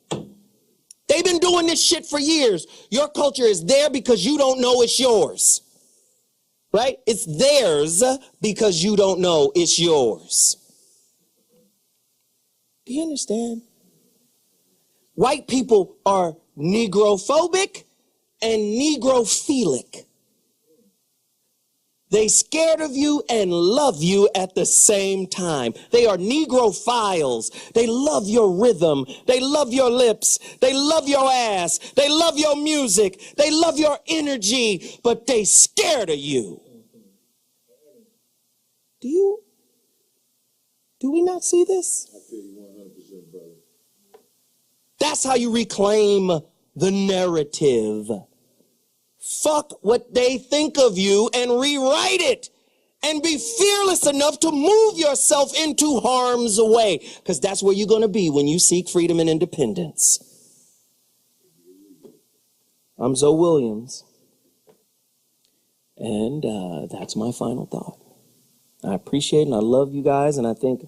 They've been doing this shit for years. Your culture is there because you don't know it's yours. Right? It's theirs because you don't know it's yours. Do you understand? White people are negrophobic and negrophilic. They scared of you and love you at the same time. They are negrophiles. They love your rhythm. They love your lips. They love your ass. They love your music. They love your energy, but they scared of you. Do we not see this? I feel you 100%, brother. That's how you reclaim the narrative. Fuck what they think of you and rewrite it. And be fearless enough to move yourself into harm's way. Because that's where you're going to be when you seek freedom and independence. I'm Zoe Williams. And that's my final thought. I appreciate and I love you guys. And I think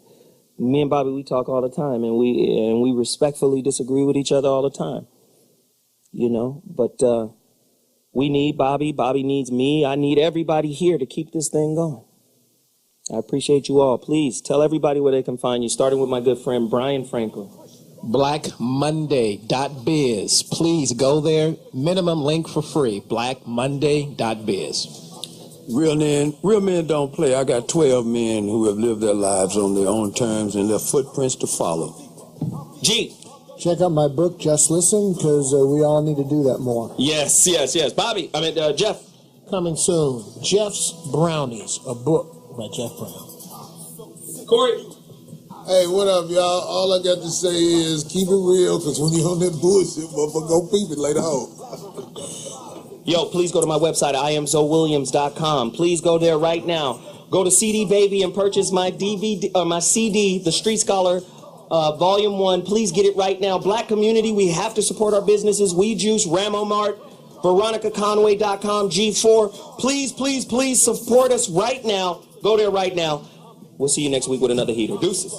me and Bobby, we talk all the time. And we respectfully disagree with each other all the time. You know, but we need Bobby. Bobby needs me. I need everybody here to keep this thing going. I appreciate you all. Please tell everybody where they can find you, starting with my good friend, Bryan Franklin. BlackMonday.biz. Please go there. Minimum link for free. BlackMonday.biz. Real men don't play. I got 12 men who have lived their lives on their own terms and left footprints to follow. G. Check out my book, Just Listen, because we all need to do that more. Yes. Bobby, Geoff. Coming soon. Jeff's Brownies, a book by Geoff Brown. Corey. Hey, what up, y'all? All I got to say is keep it real, because when you're on that bullshit, motherfucker, go peep it later on. Yo, please go to my website, IamZoeWilliams.com. Please go there right now. Go to CD Baby and purchase my DVD, or my CD, The Street Scholar, Volume 1. Please get it right now. Black community, we have to support our businesses. We Juice, Ramo Mart, VeronicaConway.com, G4. Please, please, please support us right now. Go there right now. We'll see you next week with another heater. Deuces.